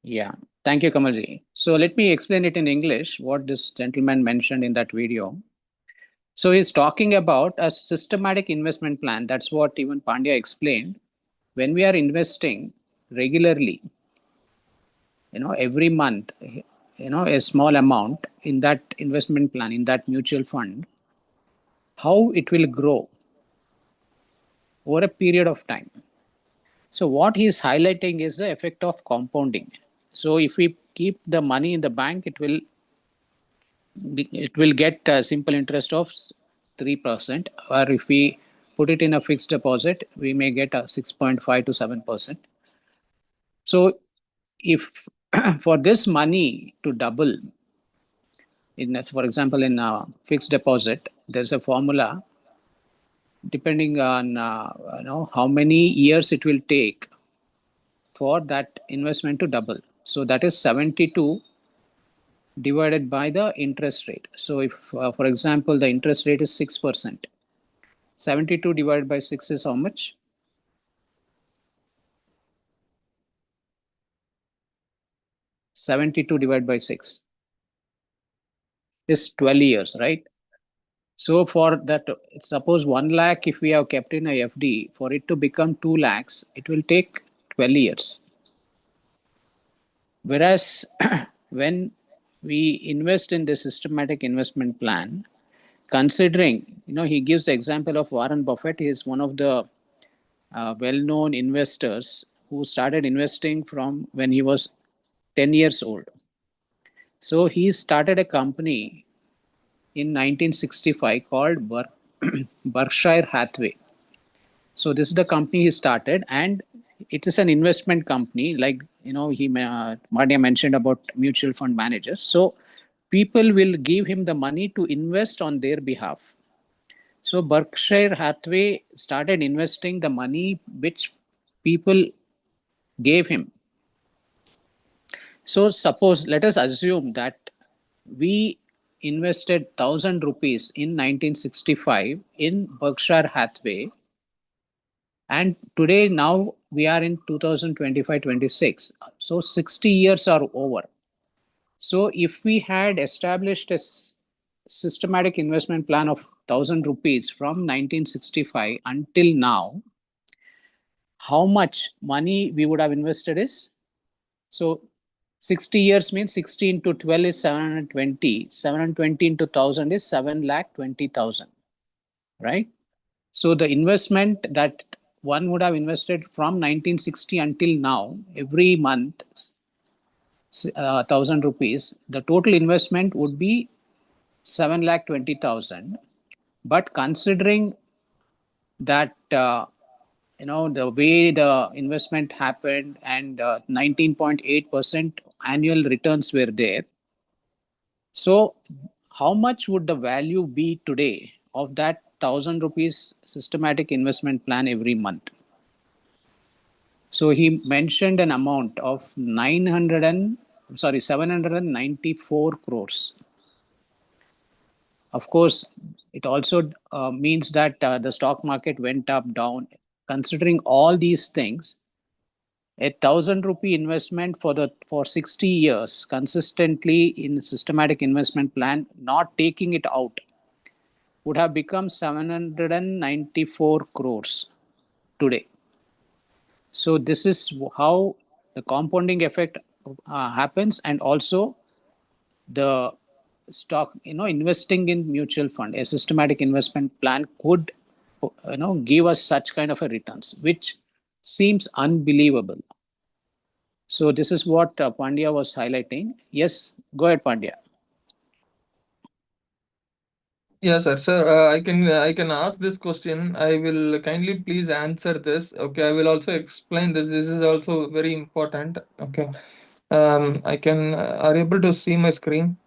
Yeah. Thank you, Kamalji. So let me explain it in English, what this gentleman mentioned in that video. So he's talking about a systematic investment plan. That's what even Pandya explained. When we are investing regularly, every month, a small amount in that investment plan, in that mutual fund, how it will grow over a period of time. So what he's highlighting is the effect of compounding. So if we keep the money in the bank, it will get a simple interest of 3%, or if we put it in a fixed deposit, we may get a 6.5 to 7%. So if for this money to double, for example, in a fixed deposit, there's a formula depending on how many years it will take for that investment to double. So that is 72 divided by the interest rate. So if, for example, the interest rate is 6%, 72 divided by 6 is how much? $72 divided by 6 is 12 years, right? So for that, suppose 1 lakh, if we have kept in a FD, for it to become 2 lakhs, it will take 12 years. Whereas when we invest in the systematic investment plan, considering, he gives the example of Warren Buffett. He is one of the well-known investors who started investing from when he was 10 years old. So he started a company in 1965 called Berkshire Hathaway. So this is the company he started, and it is an investment company. Like, Madhya mentioned about mutual fund managers. So people will give him the money to invest on their behalf. So Berkshire Hathaway started investing the money which people gave him. So suppose, let us assume that we invested 1,000 rupees in 1965 in Berkshire Hathaway, and today now we are in 2025-26. So 60 years are over. So if we had established a systematic investment plan of 1,000 rupees from 1965 until now, how much money we would have invested is, so 60 years means 60 into 12 is 720. 720 into 1,000 is 7,20,000, right? So the investment that one would have invested from 1960 until now, every month, 1,000 rupees, the total investment would be 7,20,000. But considering that, the way the investment happened and 19.8% annual returns were there. So how much would the value be today of that 1,000 rupees systematic investment plan every month? So he mentioned an amount of 794 crores. Of course, it also means that the stock market went up, down. Considering all these things, a 1,000 rupee investment for 60 years consistently in systematic investment plan, not taking it out, would have become 794 crores today. So this is how the compounding effect happens, and also the stock, investing in mutual fund, a systematic investment plan could, give us such kind of a returns, which seems unbelievable. So this is what Pandya was highlighting. Yes, go ahead, Pandya. Yeah, sir. So I can ask this question. I will kindly please answer this. Okay, I will also explain this. This is also very important. Okay. I can are able to see my screen.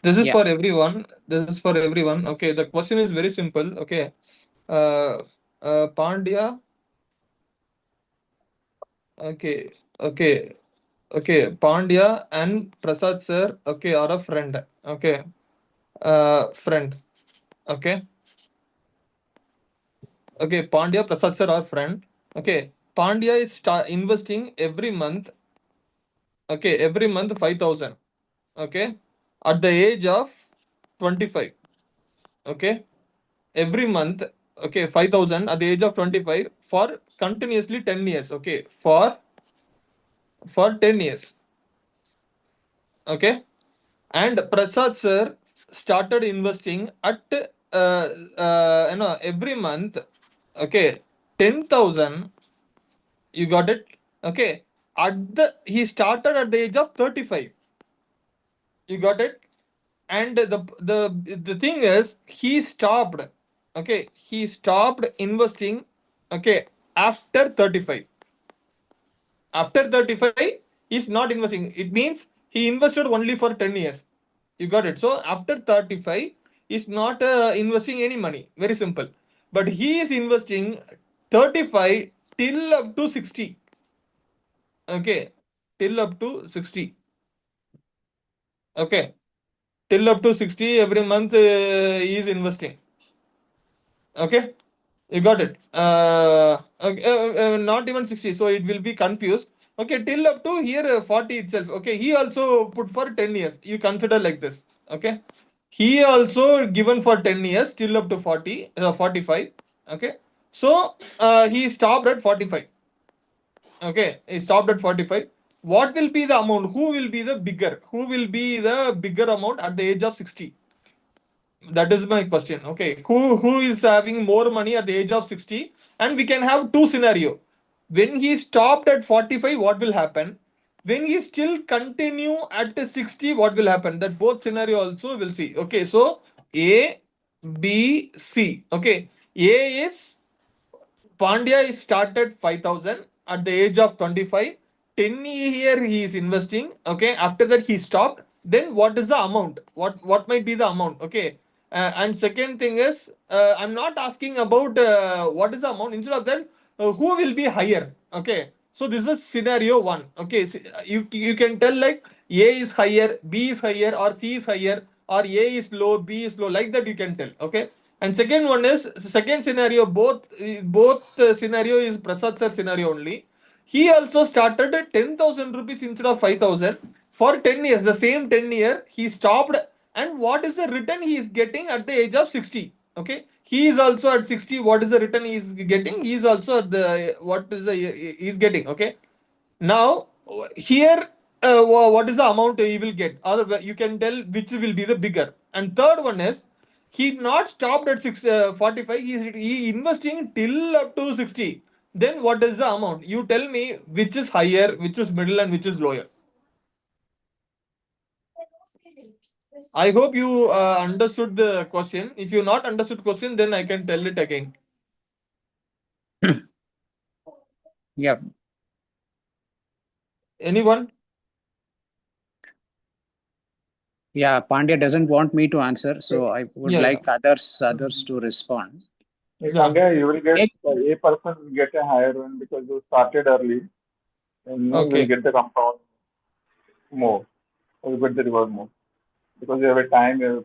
This is Yeah. for everyone. This is for everyone. Okay. The question is very simple. Okay. Pandya. Okay. Okay. Okay. Pandya and Prasad sir. Okay, are a friend. Okay. Friend. Okay. Okay, Pandya, Prasad sir, our friend. Okay, Pandya is investing every month. Okay, every month 5,000. Okay, at the age of 25. Okay, every month. Okay, 5,000 at the age of 25 for continuously 10 years. Okay, for 10 years. Okay, and Prasad sir started investing at every month. Okay, 10,000. You got it? Okay. He started at the age of 35. You got it? And the thing is, he stopped. Okay, he stopped investing. Okay, after 35. After 35, he's not investing. It means he invested only for 10 years. You got it? So after 35, he's not investing any money. Very simple. But he is investing 35 till up to 60. Okay, till up to 60. Okay, till up to 60 every month he is investing. Okay, you got it. Okay, not even 60, so it will be confused. Okay, till up to here 40 itself. Okay, he also put for 10 years. You consider like this. Okay, he also given for 10 years till up to 40, 45. Okay, so he stopped at 45. Okay, he stopped at 45. What will be the amount? Who will be the bigger? Who will be the bigger amount at the age of 60? That is my question. Okay, who is having more money at the age of 60? And we can have two scenario. When he stopped at 45, what will happen? When he still continue at 60, what will happen? That both scenario also will see. Okay, so A, B, C. Okay, A is Pandya started 5,000 at the age of 25. 10 year he is investing. Okay. After that he stopped. Then what is the amount? What might be the amount? Okay. And second thing is, I'm not asking about what is the amount. Instead of that, who will be higher? Okay. So this is scenario one. Okay. You can tell like A is higher, B is higher, or C is higher, or A is low, B is low. Like that you can tell. Okay. And second one is second scenario. Both scenario is Prasad sir scenario only. He also started at 10,000 rupees instead of 5,000 for 10 years. The same 10 year he stopped. And what is the return he is getting at the age of 60? Okay, he is also at 60. What is the return he is getting? He is also at the what is the he is getting? Okay, now here what is the amount he will get? Or you can tell which will be the bigger. And third one is he not stopped at 45. He investing till up to 60. then what is the amount? You tell me which is higher, which is middle, and which is lower. I hope you understood the question. If you not understood question, then I can tell it again. Yeah. Anyone? Yeah, Pandya doesn't want me to answer, so I would Yeah, like others to respond. Hey, Yeah. Pandya, you will get Ek- A person will get a higher one because you started early, and you will Okay. get the compound more. Or you get the reward more because you have a time. You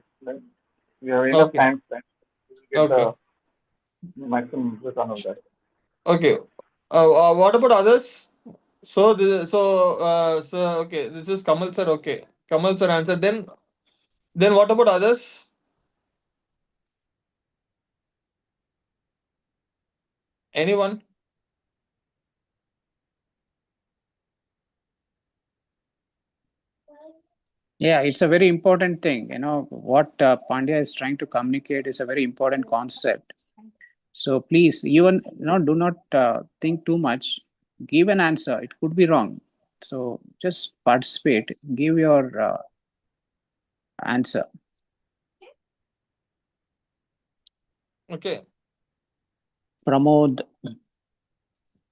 have enough Okay. time spent. You will get Okay. the maximum return of that. Okay. What about others? So okay. This is Kamal sir. Okay. Kamal sir answer. Then what about others? Anyone? Yeah, it's a very important thing. What Pandya is trying to communicate is a very important concept. So please, even do not think too much. Give an answer. It could be wrong. So just participate. Give your answer. Okay. Pramod,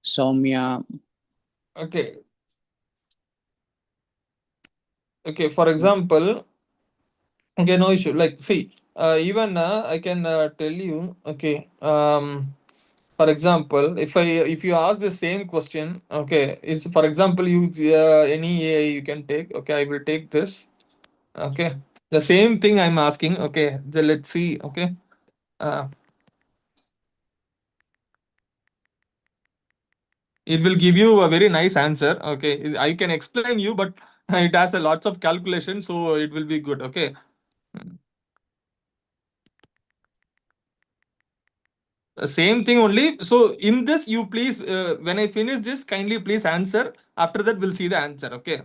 Soumya. Okay. Okay. For example, okay, no issue. Like, see, even I can tell you. Okay. For example, if you ask the same question, okay, it's for example, you any AI you can take. Okay, I will take this. Okay, the same thing I'm asking. Okay, let's see. Okay, it will give you a very nice answer. Okay, I can explain you, but it has a lots of calculation, so it will be good. Okay. Same thing only. So in this, you please, when I finish this, kindly please answer. After that, we'll see the answer. Okay.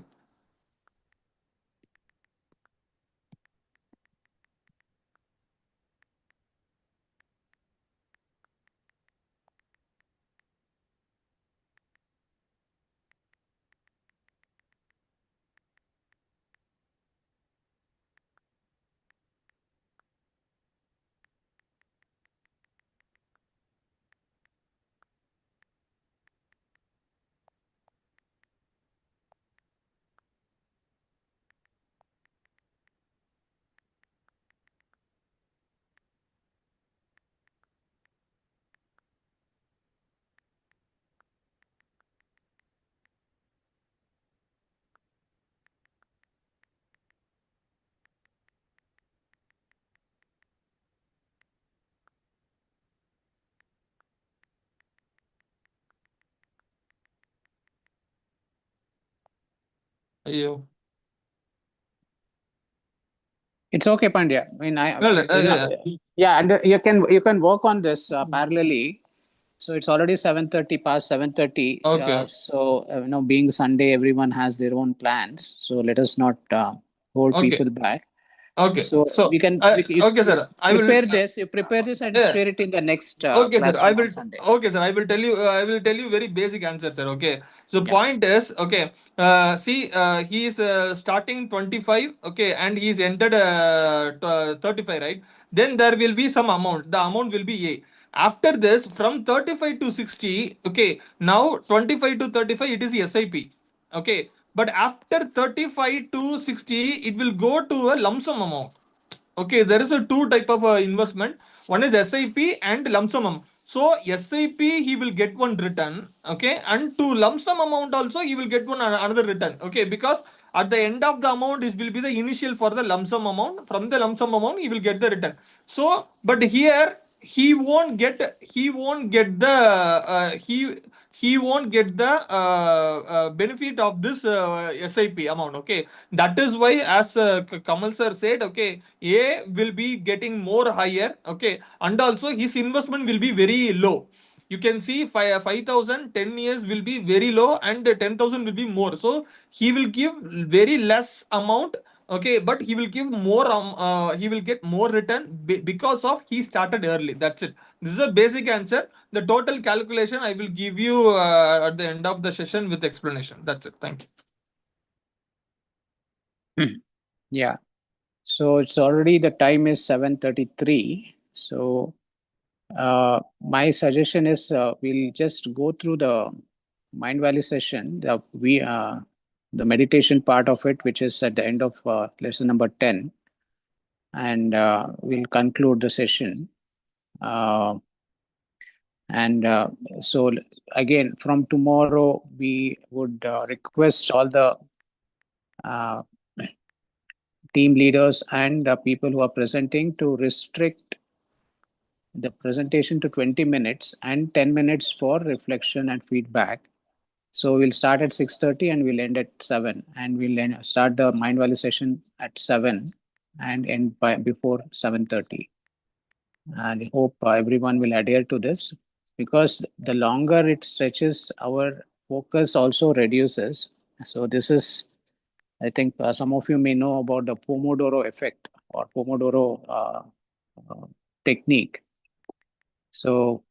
You. It's okay, Pandya. I mean, Well, yeah, and you can work on this parallelly. So it's already 7:30, past 7:30. okay. So being Sunday, everyone has their own plans. So let us not hold Okay. people back. Okay. So So, we can okay, sir. I will. prepare this. You prepare this and Yeah. share it in the next Okay, sir. classroom on Sunday. Okay, sir. I will tell you. I will tell you very basic answer, sir. Okay. So Yeah. point is, okay. See, he is starting 25. Okay, and he's entered 35, right? Then there will be some amount. The amount will be A. After this, from 35 to 60. Okay. Now 25 to 35, it is SIP. Okay. But after 35 to 60, it will go to a lump sum amount. Okay, there is a two type of investment. One is SIP and lump sum. So SIP he will get one return. Okay, and to lump sum amount also he will get one another return. Okay, because at the end of the amount this will be the initial for the lump sum amount. From the lump sum amount he will get the return. So, but here he won't get the he won't get the benefit of this SIP amount. Okay, that is why, as Kamal sir said, okay, A will be getting more higher. Okay, and also his investment will be very low. You can see 5,000 10 years will be very low, and 10,000 will be more. So he will give very less amount Okay, but he will give more. He will get more return because of he started early. That's it. This is a basic answer. The total calculation I will give you at the end of the session with explanation. That's it. Thank you. Yeah. So it's already the time is 7:33. So my suggestion is we'll just go through the Mind Valley session. The meditation part of it, which is at the end of lesson number 10, and we'll conclude the session. So again, from tomorrow, we would request all the team leaders and people who are presenting to restrict the presentation to 20 minutes and 10 minutes for reflection and feedback. So we'll start at 6:30 and we'll end at 7, and we'll start the Mind Valley session at 7 and end before 7:30. And I hope everyone will adhere to this, because the longer it stretches, our focus also reduces. So this is, I think some of you may know about the Pomodoro effect or Pomodoro technique. So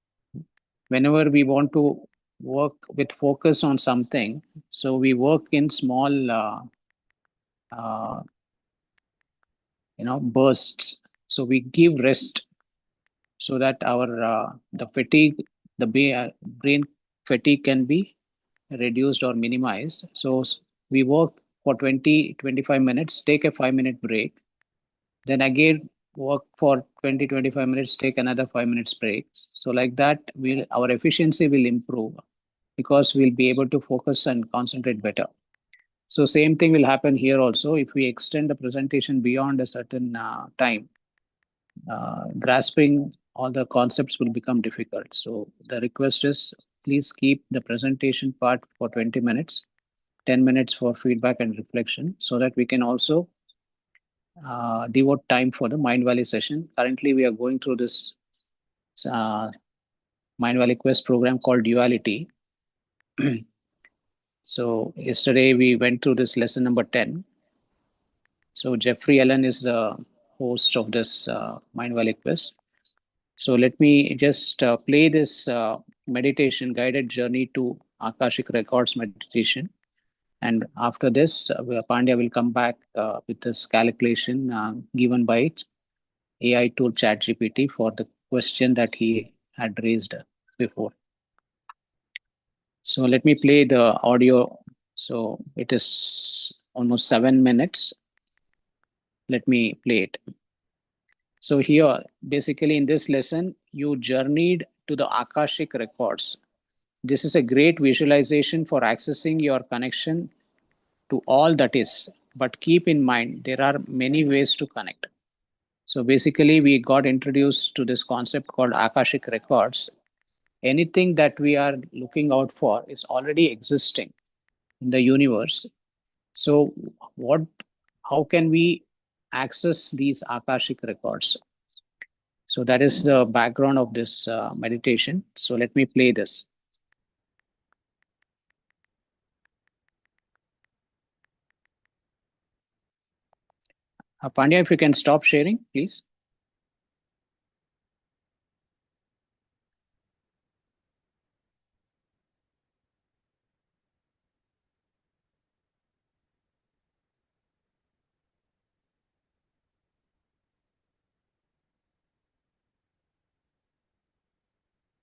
whenever we want to work with focus on something, so we work in small bursts. So we give rest so that our the brain fatigue can be reduced or minimized. So we work for 20-25 minutes, take a 5-minute break, then again work for 20-25 minutes, take another 5 minutes break. So like that, our efficiency will improve, because we'll be able to focus and concentrate better. So same thing will happen here also. If we extend the presentation beyond a certain time, grasping all the concepts will become difficult. So the request is, please keep the presentation part for 20 minutes, 10 minutes for feedback and reflection, so that we can also devote time for the Mind Valley session. Currently, we are going through this Mind Valley Quest program called Duality. So yesterday we went through this lesson number 10. So Jeffrey Allen is the host of this Mind Valley Quest. So let me just play this meditation, guided journey to Akashic Records meditation. And after this, Pandya will come back with this calculation given by AI tool ChatGPT for the question that he had raised before. So let me play the audio. So it is almost 7 minutes. Let me play it. So here, basically in this lesson, you journeyed to the Akashic records. This is a great visualization for accessing your connection to all that is. But keep in mind, there are many ways to connect. So basically, we got introduced to this concept called Akashic records. Anything that we are looking out for is already existing in the universe. So how can we access these Akashic records? So that is the background of this meditation. So let me play this. Pandya, if you can stop sharing, please.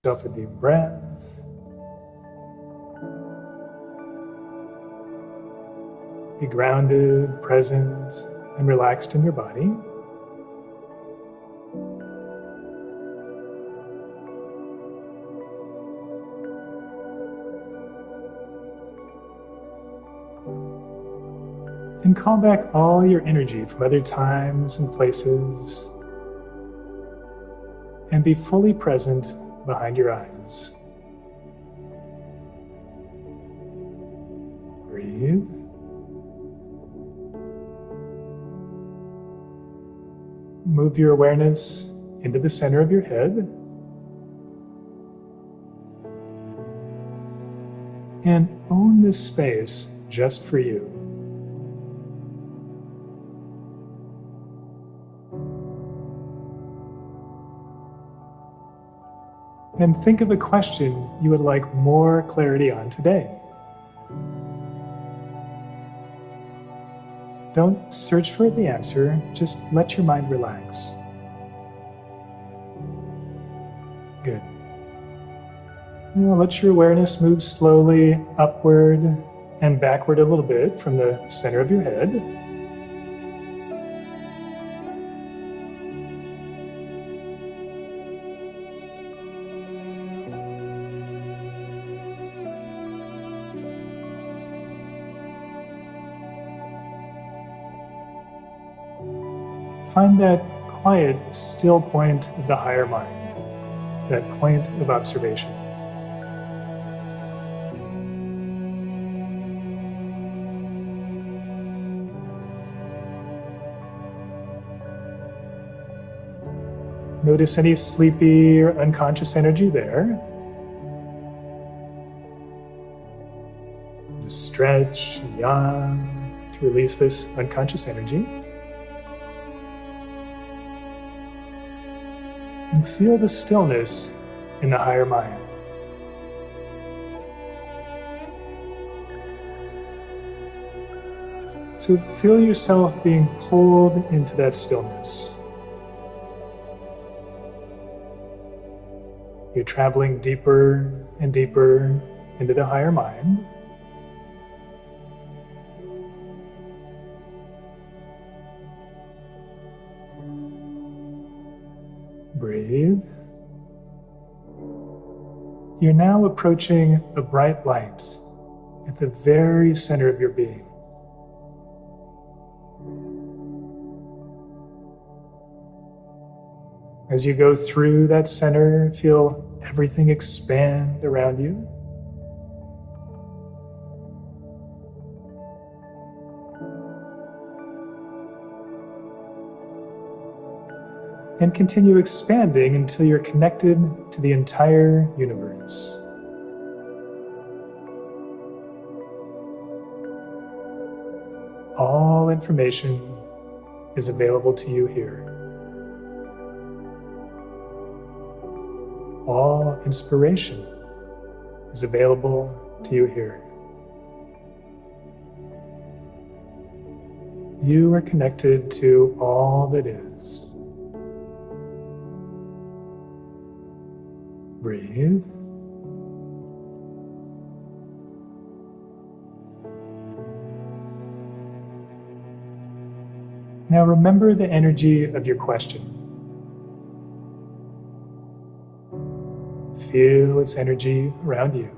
Yourself a deep breath. Be grounded, present, and relaxed in your body. And call back all your energy from other times and places, and be fully present behind your eyes. Breathe. Move your awareness into the center of your head. And own this space just for you. And think of a question you would like more clarity on today. Don't search for the answer, just let your mind relax. Good. Now let your awareness move slowly upward and backward a little bit from the center of your head. Find that quiet, still point of the higher mind, that point of observation. Notice any sleepy or unconscious energy there. Just stretch and yawn to release this unconscious energy. And feel the stillness in the higher mind. So feel yourself being pulled into that stillness. You're traveling deeper and deeper into the higher mind. Breathe. You're now approaching a bright light at the very center of your being. As you go through that center, feel everything expand around you. And continue expanding until you're connected to the entire universe. All information is available to you here. All inspiration is available to you here. You are connected to all that is. Breathe. Now remember the energy of your question. Feel its energy around you.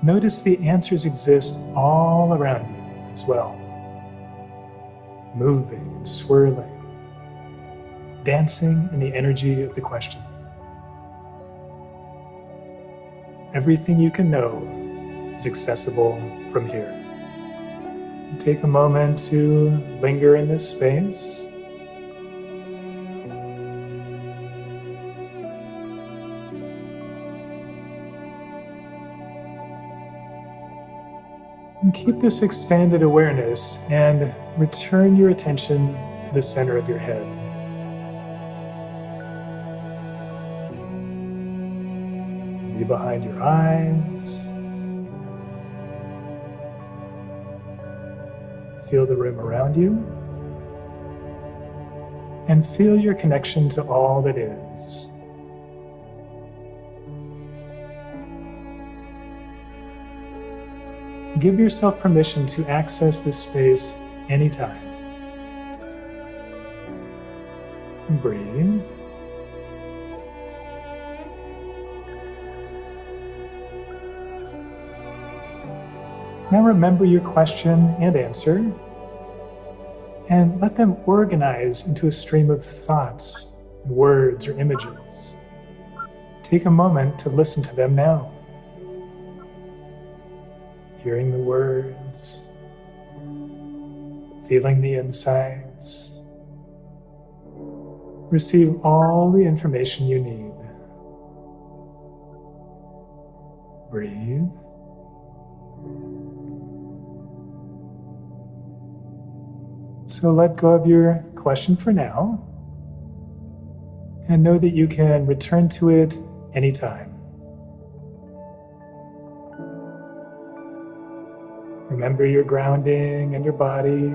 Notice the answers exist all around you as well. Moving and swirling, dancing in the energy of the question. Everything you can know is accessible from here. Take a moment to linger in this space. And keep this expanded awareness and return your attention to the center of your head. Be behind your eyes. Feel the room around you. And feel your connection to all that is. Give yourself permission to access this space anytime. Breathe. Now remember your question and answer, and let them organize into a stream of thoughts, words, or images. Take a moment to listen to them now. Hearing the words, feeling the insights. Receive all the information you need. Breathe. So let go of your question for now and know that you can return to it anytime. Remember your grounding and your body.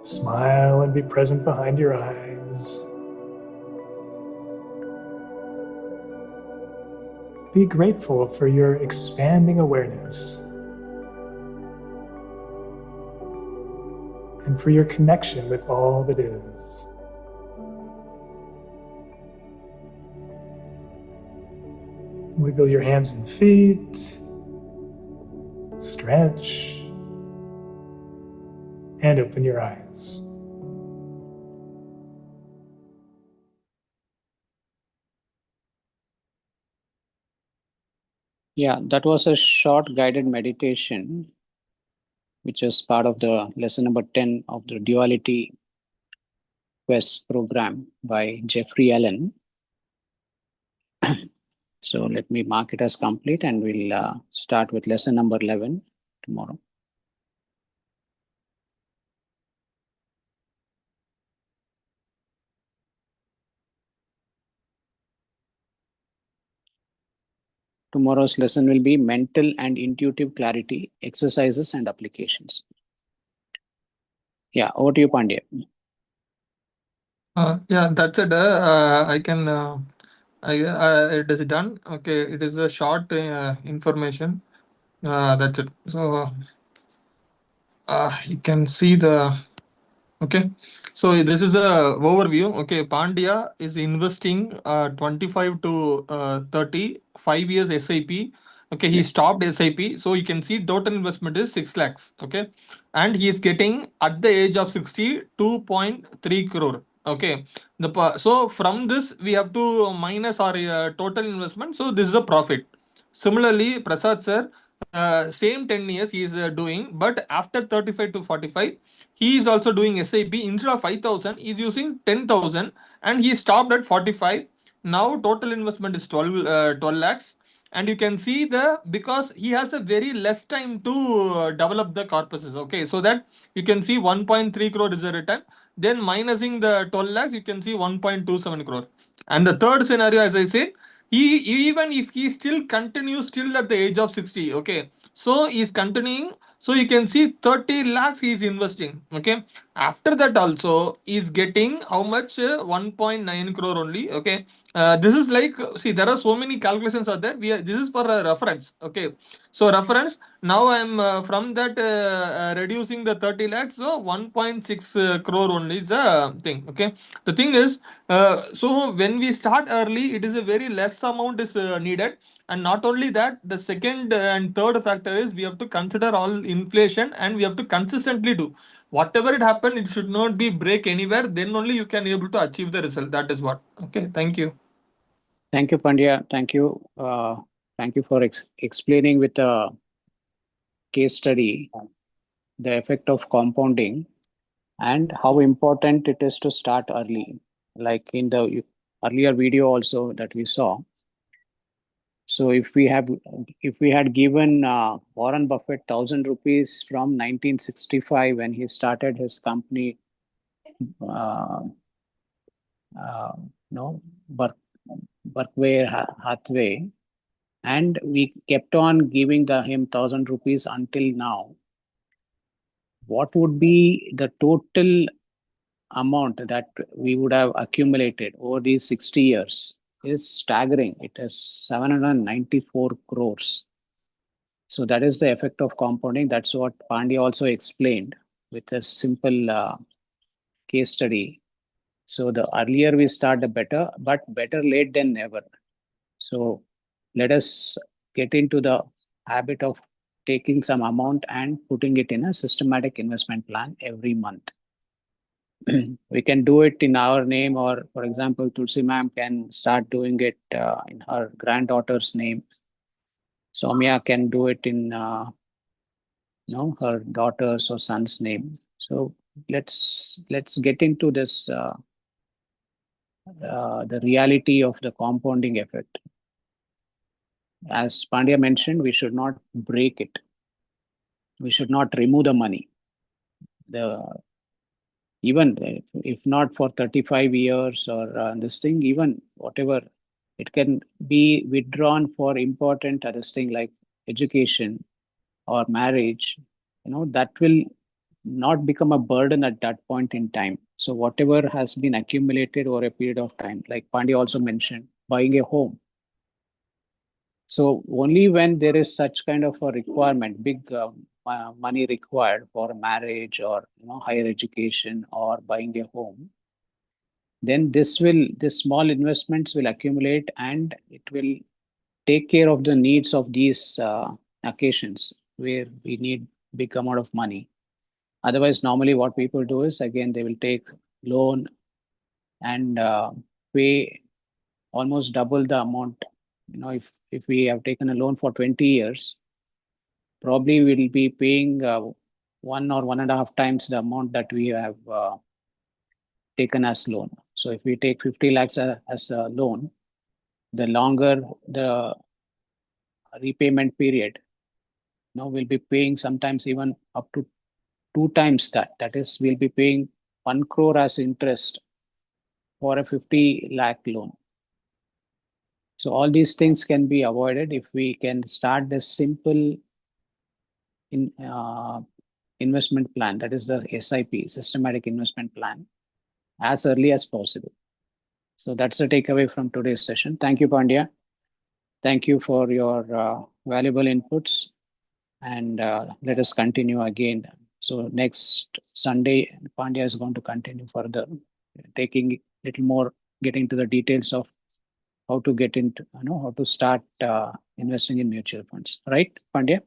Smile and be present behind your eyes. Be grateful for your expanding awareness and for your connection with all that is. Wiggle your hands and feet, stretch, and open your eyes. Yeah, that was a short guided meditation, which is part of the lesson number 10 of the Duality Quest program by Jeffrey Allen. So let me mark it as complete, and we'll start with lesson number 11 tomorrow. Tomorrow's lesson will be mental and intuitive clarity, exercises and applications. Yeah, over to you, Pandya. Yeah, that's it. I can. It is done. Okay, it is a short information. That's it. So you can see the. Okay, so this is a overview. Okay, Pandya is investing 25 to 30, 5 years SIP. Okay, he stopped SIP, so you can see total investment is 6 lakhs. Okay, and he is getting at the age of 60 2.3 crore. Okay, so from this we have to minus our total investment. So this is a profit. Similarly, Prasad sir, same 10 years he is doing, but after 35 to 45 he is also doing SIP. Instead of 5,000 he is using 10,000 and he stopped at 45. Now total investment is 12 lakhs, and you can see because he has a very less time to develop the corpuses. Okay, so that you can see 1.3 crore is the return, then minusing the 12 lakhs you can see 1.27 crore. And the third scenario, as I said, he even if he still continues still at the age of 60, okay, so he's continuing. So you can see 30 lakhs he is investing. Okay, after that also is getting how much? 1.9 crore only. Okay, this is like, see, there are so many calculations are there. This is for a reference. Okay, so reference. Now I am from that reducing the 30 lakhs. So 1.6 crore only is the thing. Okay, the thing is, so when we start early, it is a very less amount is needed. And not only that, the second and third factor is we have to consider all inflation, and we have to consistently do whatever it happen. It should not be break anywhere. Then only you can able to achieve the result. That is what. Okay. Thank you. Thank you, Pandya. Thank you. Thank you for explaining with a case study the effect of compounding and how important it is to start early. Like in the earlier video also that we saw. So if we had given Warren Buffett 1,000 rupees from 1965 when he started his company, Berkshire Hathaway, and we kept on giving him 1,000 rupees until now, what would be the total amount that we would have accumulated over these 60 years is staggering. It is 794 crores. So that is the effect of compounding. That's what Pandya also explained with a simple case study. So the earlier we start, the better, but better late than never. So let us get into the habit of taking some amount and putting it in a systematic investment plan every month. We can do it in our name, or for example, Tulsi ma'am can start doing it in her granddaughter's name. Soumya can do it in her daughter's or son's name. So let's get into this the reality of the compounding effect. As Pandya mentioned, we should not break it. we should not remove the money. Even if not for 35 years or this thing, even whatever, it can be withdrawn for important this thing like education or marriage, that will not become a burden at that point in time. So whatever has been accumulated over a period of time, like Pandya also mentioned, buying a home. So only when there is such kind of a requirement, big money required for marriage or higher education or buying a home, then this small investments will accumulate and it will take care of the needs of these occasions where we need big amount of money. Otherwise, normally what people do is, again, they will take loan and pay almost double the amount. If we have taken a loan for 20 years, probably we'll be paying 1.5 times the amount that we have taken as loan. So if we take 50 lakhs as a loan, the longer the repayment period, we'll be paying sometimes even up to 2 times that. That is, we'll be paying 1 crore as interest for a 50 lakh loan. So all these things can be avoided if we can start this simple investment plan, that is the SIP, systematic investment plan, as early as possible. So that's the takeaway from today's session. Thank you, Pandya. Thank you for your valuable inputs. And let us continue again. So next Sunday, Pandya is going to continue further, taking a little more, getting to the details of how to get into, how to start investing in mutual funds. Right, Pandya?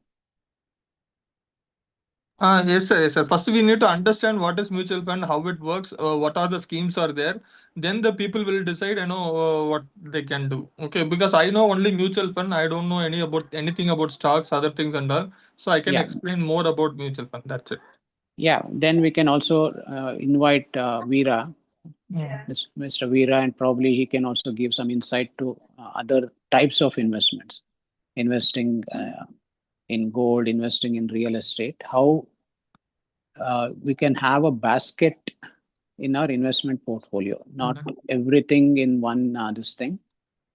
Yes, sir. Yes, sir. First, we need to understand what is mutual fund, how it works, what are the schemes are there. Then the people will decide, what they can do. Okay, because I know only mutual fund. I don't know anything about stocks, other things and all. So I can explain more about mutual fund. That's it. Yeah. Then we can also invite Veera, Mr. Veera, and probably he can also give some insight to other types of investments, investing in gold, investing in real estate, how we can have a basket in our investment portfolio, not everything in one this thing.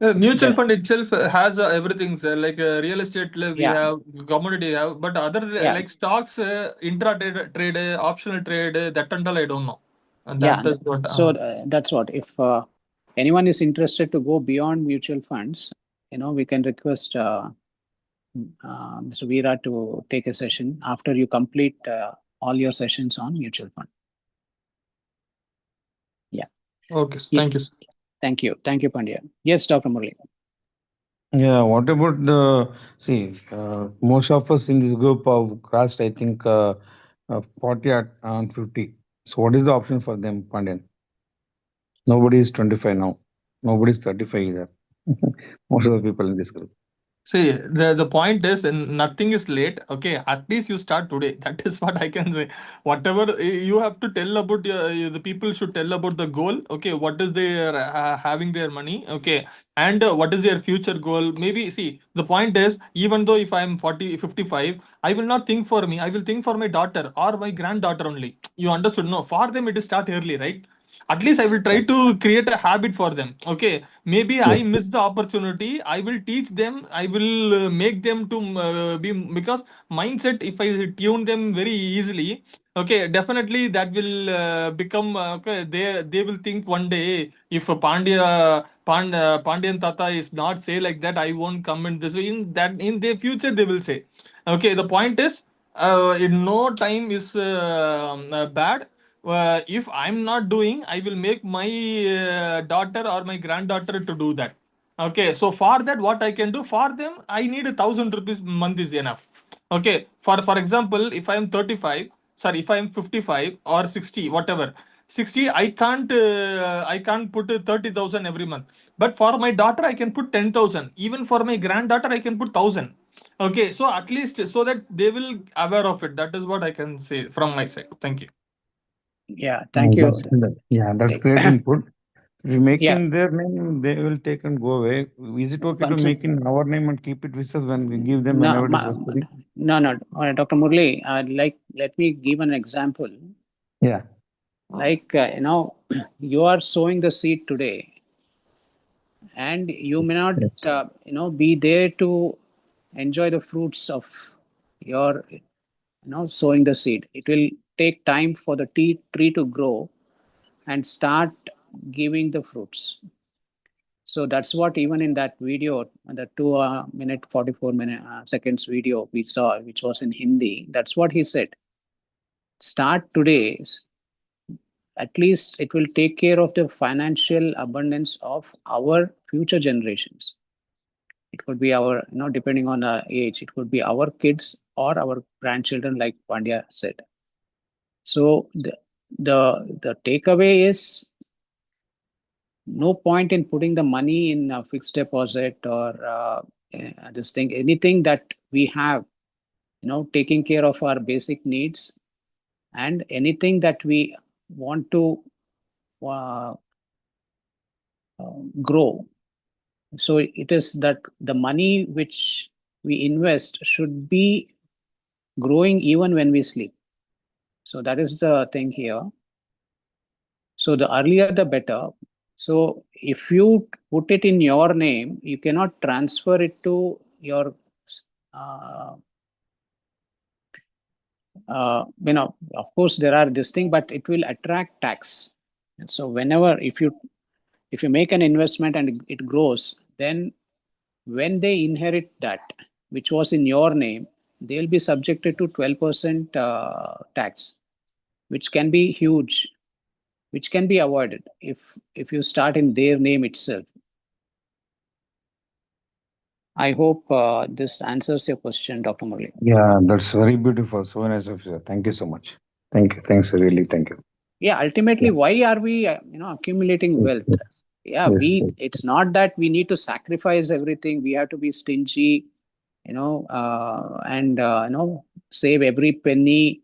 Mutual fund itself has everything, sir. Like real estate, we have commodity, we have, but other like stocks, intraday trade, optional trade, that and all, I don't know. And that is what. So that's what. If anyone is interested to go beyond mutual funds, we can request Mr. Veera to take a session after you complete all your sessions on mutual fund. Yeah. Okay. Thank you. Thank you. Thank you, Pandya. Yes, Dr. Murali. Yeah, what about most of us in this group have crossed, I think, 40 and 50. So what is the option for them, Pandian? Nobody is 25 now. Nobody is 35 either. Most of the people in this group. See, the point is, nothing is late. Okay, at least you start today. That is what I can say. Whatever you have to tell about the people should tell about the goal. Okay, what is their having their money. Okay, and what is their future goal. Maybe see, the point is, even though if I am 40, 55, I will not think for me. I will think for my daughter or my granddaughter only. You understood? No, for them it is start early, right? At least I will try to create a habit for them. Okay, maybe I miss the opportunity. I will teach them. I will make them to be, because mindset, if I tune them very easily, okay, definitely that will become okay. They will think one day, if Pandyan Tata is not say like that, I won't come in this way. In their future they will say. Okay, the point is, in no time is bad. If I'm not doing, I will make my daughter or my granddaughter to do that. Okay, so for that, what I can do for them, I need 1,000 rupees month is enough. Okay, for example, if I am 35, sorry, if I am 55 or 60, whatever, 60, I can't put 30,000 every month. But for my daughter, I can put 10,000. Even for my granddaughter, I can put 1,000. Okay, so at least so that they will aware of it. That is what I can say from my side. Thank you. Yeah, thank you. That's great input. If you make in their name, they will take and go away. Is it okay to make in our name and keep it with us when we give them whenever it is necessary? No, Dr. Murli, let me give an example. Yeah. Like, you are sowing the seed today, and you may not, be there to enjoy the fruits of your, sowing the seed. It will take time for the tree to grow and start giving the fruits. So that's what even in that video, the 2 minute 44 seconds video we saw, which was in Hindi, that's what he said. Start today. At least it will take care of the financial abundance of our future generations. It could be our, depending on our age, it could be our kids or our grandchildren, like Pandya said. So the takeaway is, no point in putting the money in a fixed deposit or this thing. Anything that we have, taking care of our basic needs, and anything that we want to grow. So it is that the money which we invest should be growing even when we sleep. So that is the thing here. So the earlier the better. So if you put it in your name, you cannot transfer it to your, of course there are this thing, but it will attract tax. And so whenever, if you make an investment and it grows, then when they inherit that, which was in your name, they'll be subjected to 12% tax, which can be huge, which can be avoided if you start in their name itself. I hope this answers your question, Dr. Murli. Yeah, that's very beautiful. So nice of you. Thank you so much. Thank you. Thanks, really. Thank you. Yeah, ultimately, why are we, accumulating wealth? Yeah, it's not that we need to sacrifice everything. We have to be stingy, and save every penny,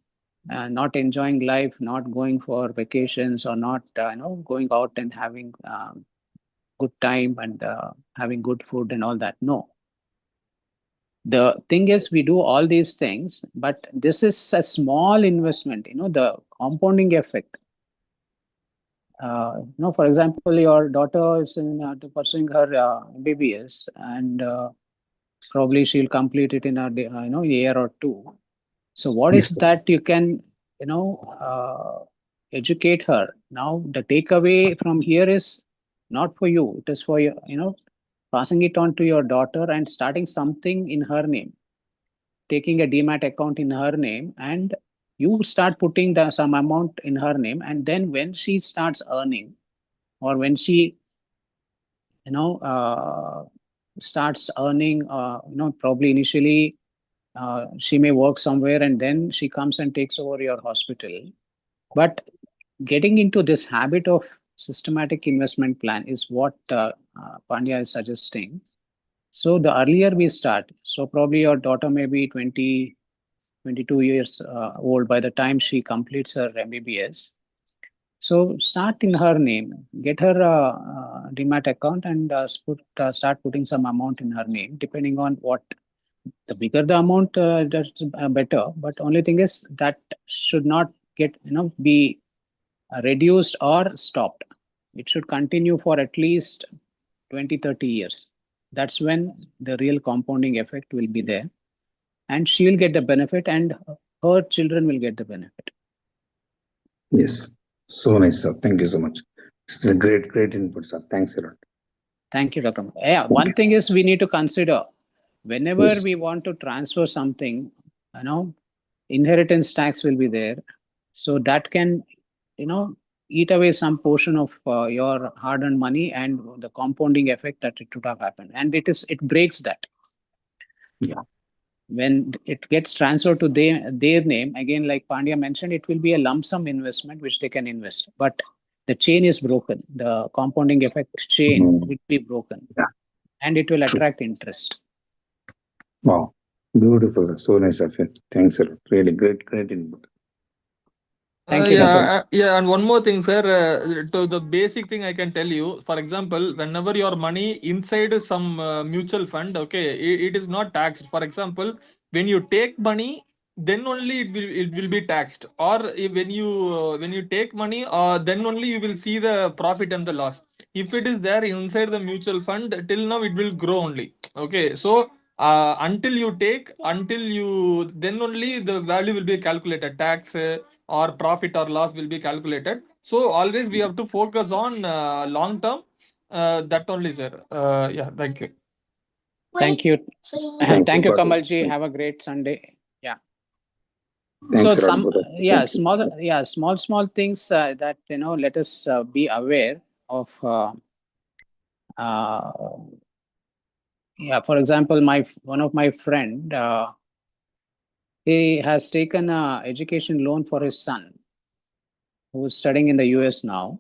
not enjoying life, not going for vacations, or not, going out and having good time and having good food and all that. No. The thing is, we do all these things, but this is a small investment, the compounding effect. For example, your daughter is pursuing her MBBS, and probably she'll complete it in a year or two. So what is that you can educate her? Now the takeaway from here is not for you. It is for you, passing it on to your daughter and starting something in her name, taking a demat account in her name, and you start putting some amount in her name, and then when she starts earning, or when she starts earning, probably initially she may work somewhere, and then she comes and takes over your hospital. But getting into this habit of systematic investment plan is what Pandya is suggesting. So the earlier we start, so probably your daughter may be 22 years old by the time she completes her MBBS. So start in her name, get her demat account, and start putting some amount in her name, depending on what. The bigger the amount, that's better. But only thing is that should not get be reduced or stopped. It should continue for at least 20-30 years. That's when the real compounding effect will be there, and she will get the benefit, and her children will get the benefit. Yes. So nice, sir. Thank you so much. It's a great input, sir. Thanks a lot. Thank you, Dr. Yeah, one thing is we need to consider whenever we want to transfer something, inheritance tax will be there. So that can, eat away some portion of your hard-earned money and the compounding effect that it would have happened. And it breaks that. Yeah. When it gets transferred to their name, again, like Pandya mentioned, it will be a lump sum investment which they can invest. But the chain is broken. The compounding effect chain will be broken. Yeah. And it will attract interest. Wow. Beautiful. So nice of you. Thanks a lot. Really great input. Thank you. Yeah, and one more thing, sir. To the basic thing I can tell you, for example, whenever your money inside some mutual fund, okay, it is not taxed. For example, when you take money, then only it will be taxed. Or when you take money, then only you will see the profit and the loss. If it is there inside the mutual fund, till now it will grow only. Okay, so until you then only the value will be calculated. Tax or profit or loss will be calculated. So always we have to focus on long term. That only, sir. Yeah, thank you. Thank you. Thank you, Kamalji. Have a great Sunday. Yeah. So small things that let us be aware of. Yeah, for example, one of my friend, he has taken a education loan for his son, who is studying in the US now.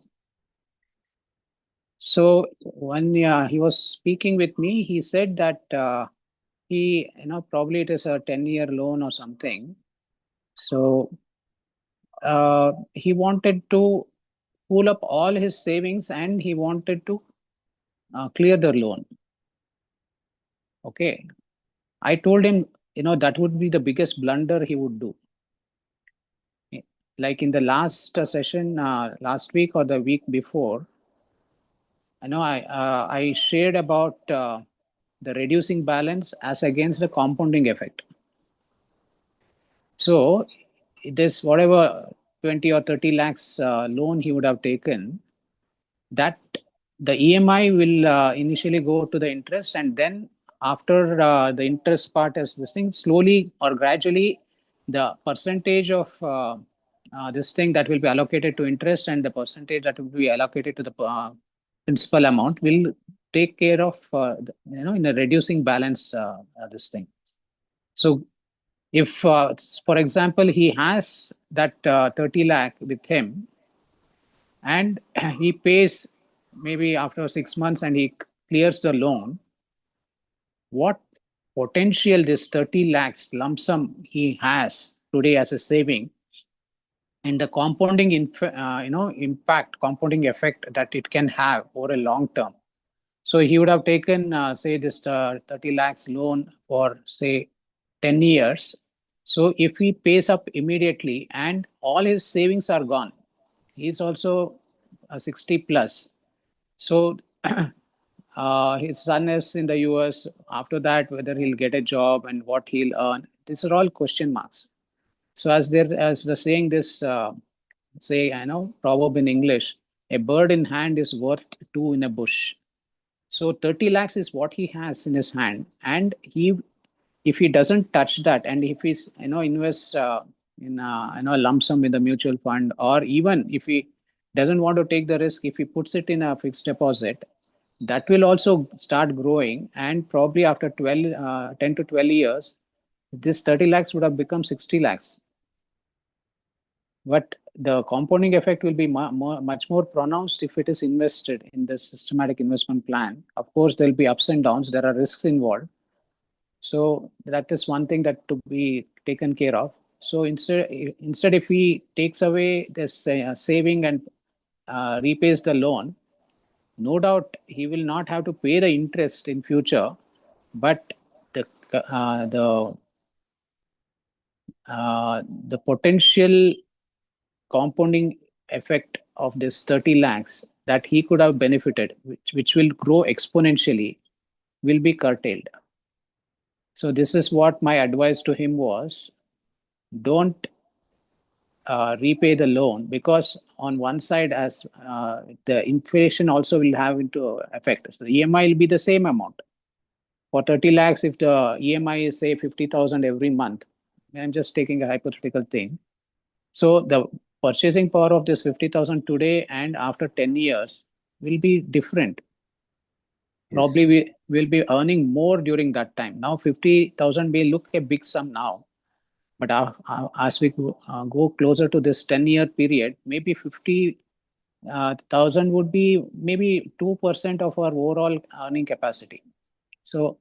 So when he was speaking with me, he said that he, probably it is a 10-year loan or something. So he wanted to pull up all his savings and he wanted to clear the loan. Okay. I told him, that would be the biggest blunder he would do. Like in the last session, last week or the week before, I shared about the reducing balance as against the compounding effect. So this whatever 20 or 30 lakhs loan he would have taken, that the EMI will initially go to the interest, and then after the interest part is this thing, slowly or gradually the percentage of this thing that will be allocated to interest and the percentage that will be allocated to the principal amount will take care of in a reducing balance this thing. So if for example he has that 30 lakh with him and he pays maybe after 6 months and he clears the loan, what potential this 30 lakhs lump sum he has today as a saving, and the compounding impact, compounding effect that it can have over a long term. So he would have taken say this 30 lakhs loan for say 10 years. So if he pays up immediately and all his savings are gone, he's also 60 plus. So his son is in the US. After that, whether he'll get a job and what he'll earn, these are all question marks. So as the saying this, proverb in English, a bird in hand is worth two in a bush. So 30 lakhs is what he has in his hand, and if he doesn't touch that, and if he's invests in a lump sum in the mutual fund, or even if he doesn't want to take the risk, if he puts it in a fixed deposit, that will also start growing, and probably after 10 to 12 years, this 30 lakhs would have become 60 lakhs. But the compounding effect will be much more pronounced if it is invested in this systematic investment plan. Of course, there'll be ups and downs. There are risks involved. So that is one thing that to be taken care of. So instead if he takes away this saving and repays the loan, no doubt he will not have to pay the interest in future, but the potential compounding effect of this 30 lakhs that he could have benefited, which will grow exponentially, will be curtailed. So this is what my advice to him was: don't repay the loan, because on one side, as the inflation also will have into effect. So the EMI will be the same amount. For 30 lakhs, if the EMI is say 50,000 every month, I'm just taking a hypothetical thing. So the purchasing power of this 50,000 today and after 10 years will be different. Yes. Probably we will be earning more during that time. Now 50,000 may look a big sum now, but as we go closer to this 10-year period, maybe 50,000 would be maybe 2% of our overall earning capacity. So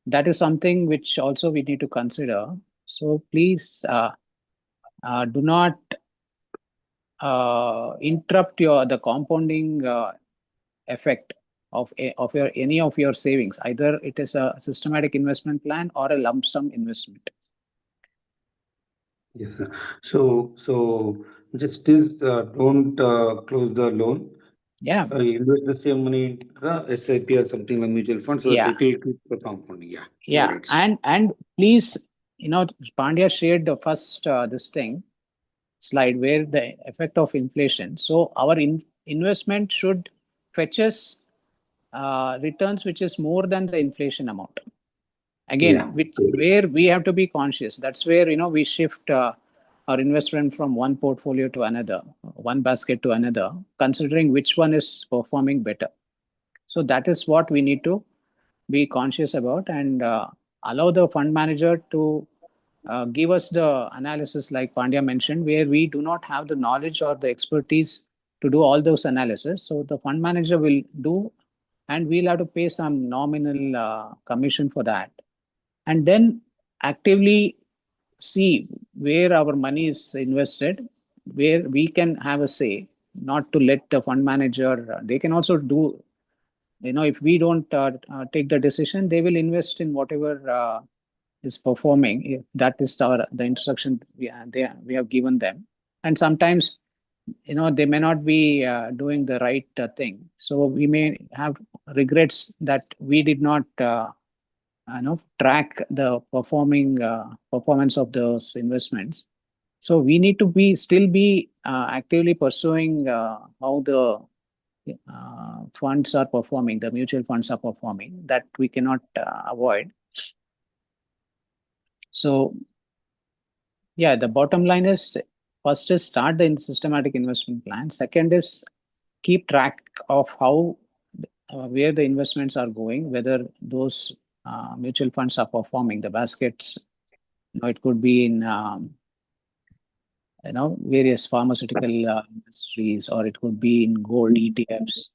that is something which also we need to consider. So please do not interrupt the compounding effect of any of your savings. Either it is a systematic investment plan or a lump sum investment. Yes, sir. So just this, don't close the loan. Yeah. Invest the same money into the SIP or something like mutual fund so that Yeah. it will keep the compounding. Yeah, you're Yeah. right, sir. And please, Pandya shared the first this thing slide where the effect of inflation. So our investment should fetch us returns which is more than the inflation amount. Again, where we have to be conscious. That's where we shift our investment from one portfolio to another, one basket to another, considering which one is performing better. So that is what we need to be conscious about, and allow the fund manager to give us the analysis like Pandya mentioned, where we do not have the knowledge or the expertise to do all those analysis. So the fund manager will do, and we'll have to pay some nominal commission for that. And then actively see where our money is invested, where we can have a say, not to let the fund manager, they can also do, if we don't take the decision, they will invest in whatever is performing. If that is the instruction we have given them. And sometimes, they may not be doing the right thing. So we may have regrets that we did not track the performance of those investments. So we need to still be actively pursuing how the funds are performing, the mutual funds are performing. That we cannot avoid. So yeah, the bottom line is, first is start the systematic investment plan. Second is keep track of how where the investments are going, whether those mutual funds are performing, the baskets. It could be in various pharmaceutical industries, or it could be in gold ETFs,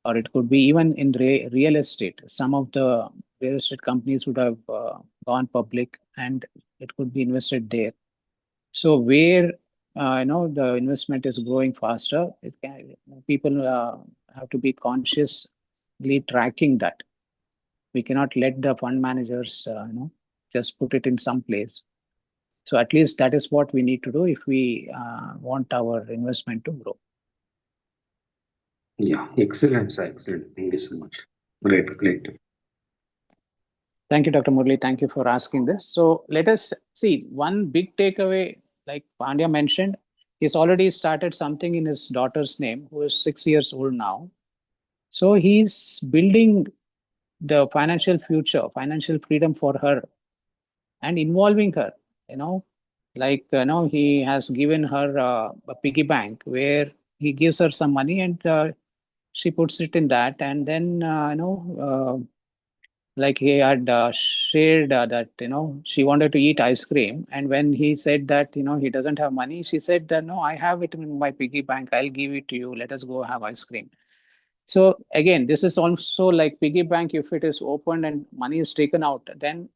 or it could be even in real estate. Some of the real estate companies would have gone public, and it could be invested there. So where the investment is growing faster, people have to be consciously tracking that. We cannot let the fund managers just put it in some place. So at least that is what we need to do if we want our investment to grow. Yeah, excellent, sir. Excellent. Thank you so much. Great. Thank you, Dr. Murli. Thank you for asking this. So let us see one big takeaway, like Pandya mentioned, he's already started something in his daughter's name, who is 6 years old now. So he's building the financial future, financial freedom for her, and involving her, he has given her a piggy bank where he gives her some money, and she puts it in that. And then, like he had shared that, she wanted to eat ice cream. And when he said that, he doesn't have money, she said that, no, I have it in my piggy bank. I'll give it to you. Let us go have ice cream. So again, this is also like piggy bank. If it is opened and money is taken out, then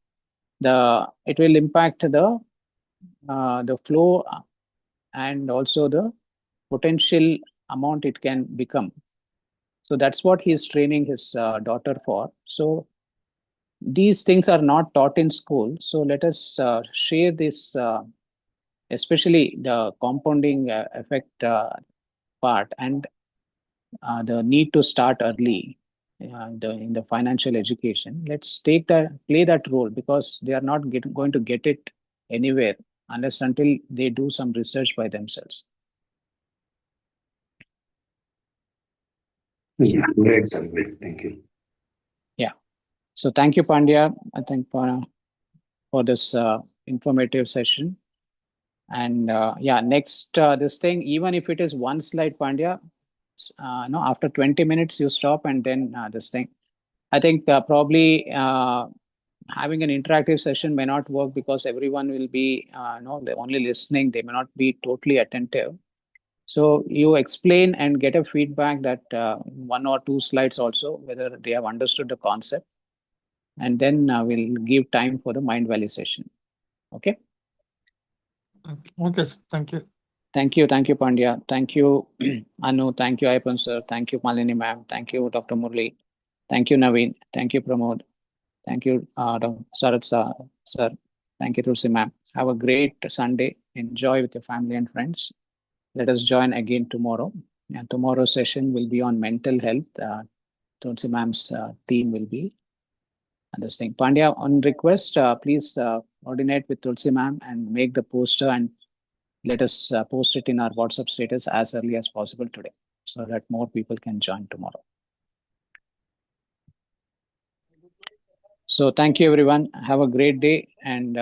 it will impact the flow and also the potential amount it can become. So that's what he's training his daughter for. So these things are not taught in school. So let us share this, especially the compounding effect part, and the need to start early in the financial education. Let's play that role, because they are not going to get it anywhere unless until they do some research by themselves. Yeah, great, sir. Great. Thank you. Yeah. So thank you, Pandya. I think for this informative session. And next this thing, even if it is one slide, Pandya, after 20 minutes you stop, and then this thing. I think probably having an interactive session may not work, because everyone will be only listening. They may not be totally attentive. So you explain and get a feedback that 1 or 2 slides also, whether they have understood the concept. And then we'll give time for the mind valley session. Okay. Okay. Thank you. Thank you, Pandya. Thank you, Anu. Thank you, Ayyappan sir. Thank you, Malini ma'am. Thank you, Dr. Murli. Thank you, Naveen. Thank you, Pramod. Thank you, Dr. Sarat sir. Thank you, Tulsi ma'am. Have a great Sunday. enjoy with your family and friends. Let us join again tomorrow. And tomorrow's session will be on mental health. Tulsi ma'am's team will be on this thing. Pandya, on request, please coordinate with Tulsi ma'am and make the poster and let us post it in our WhatsApp status as early as possible today so that more people can join tomorrow. So thank you, everyone. Have a great day and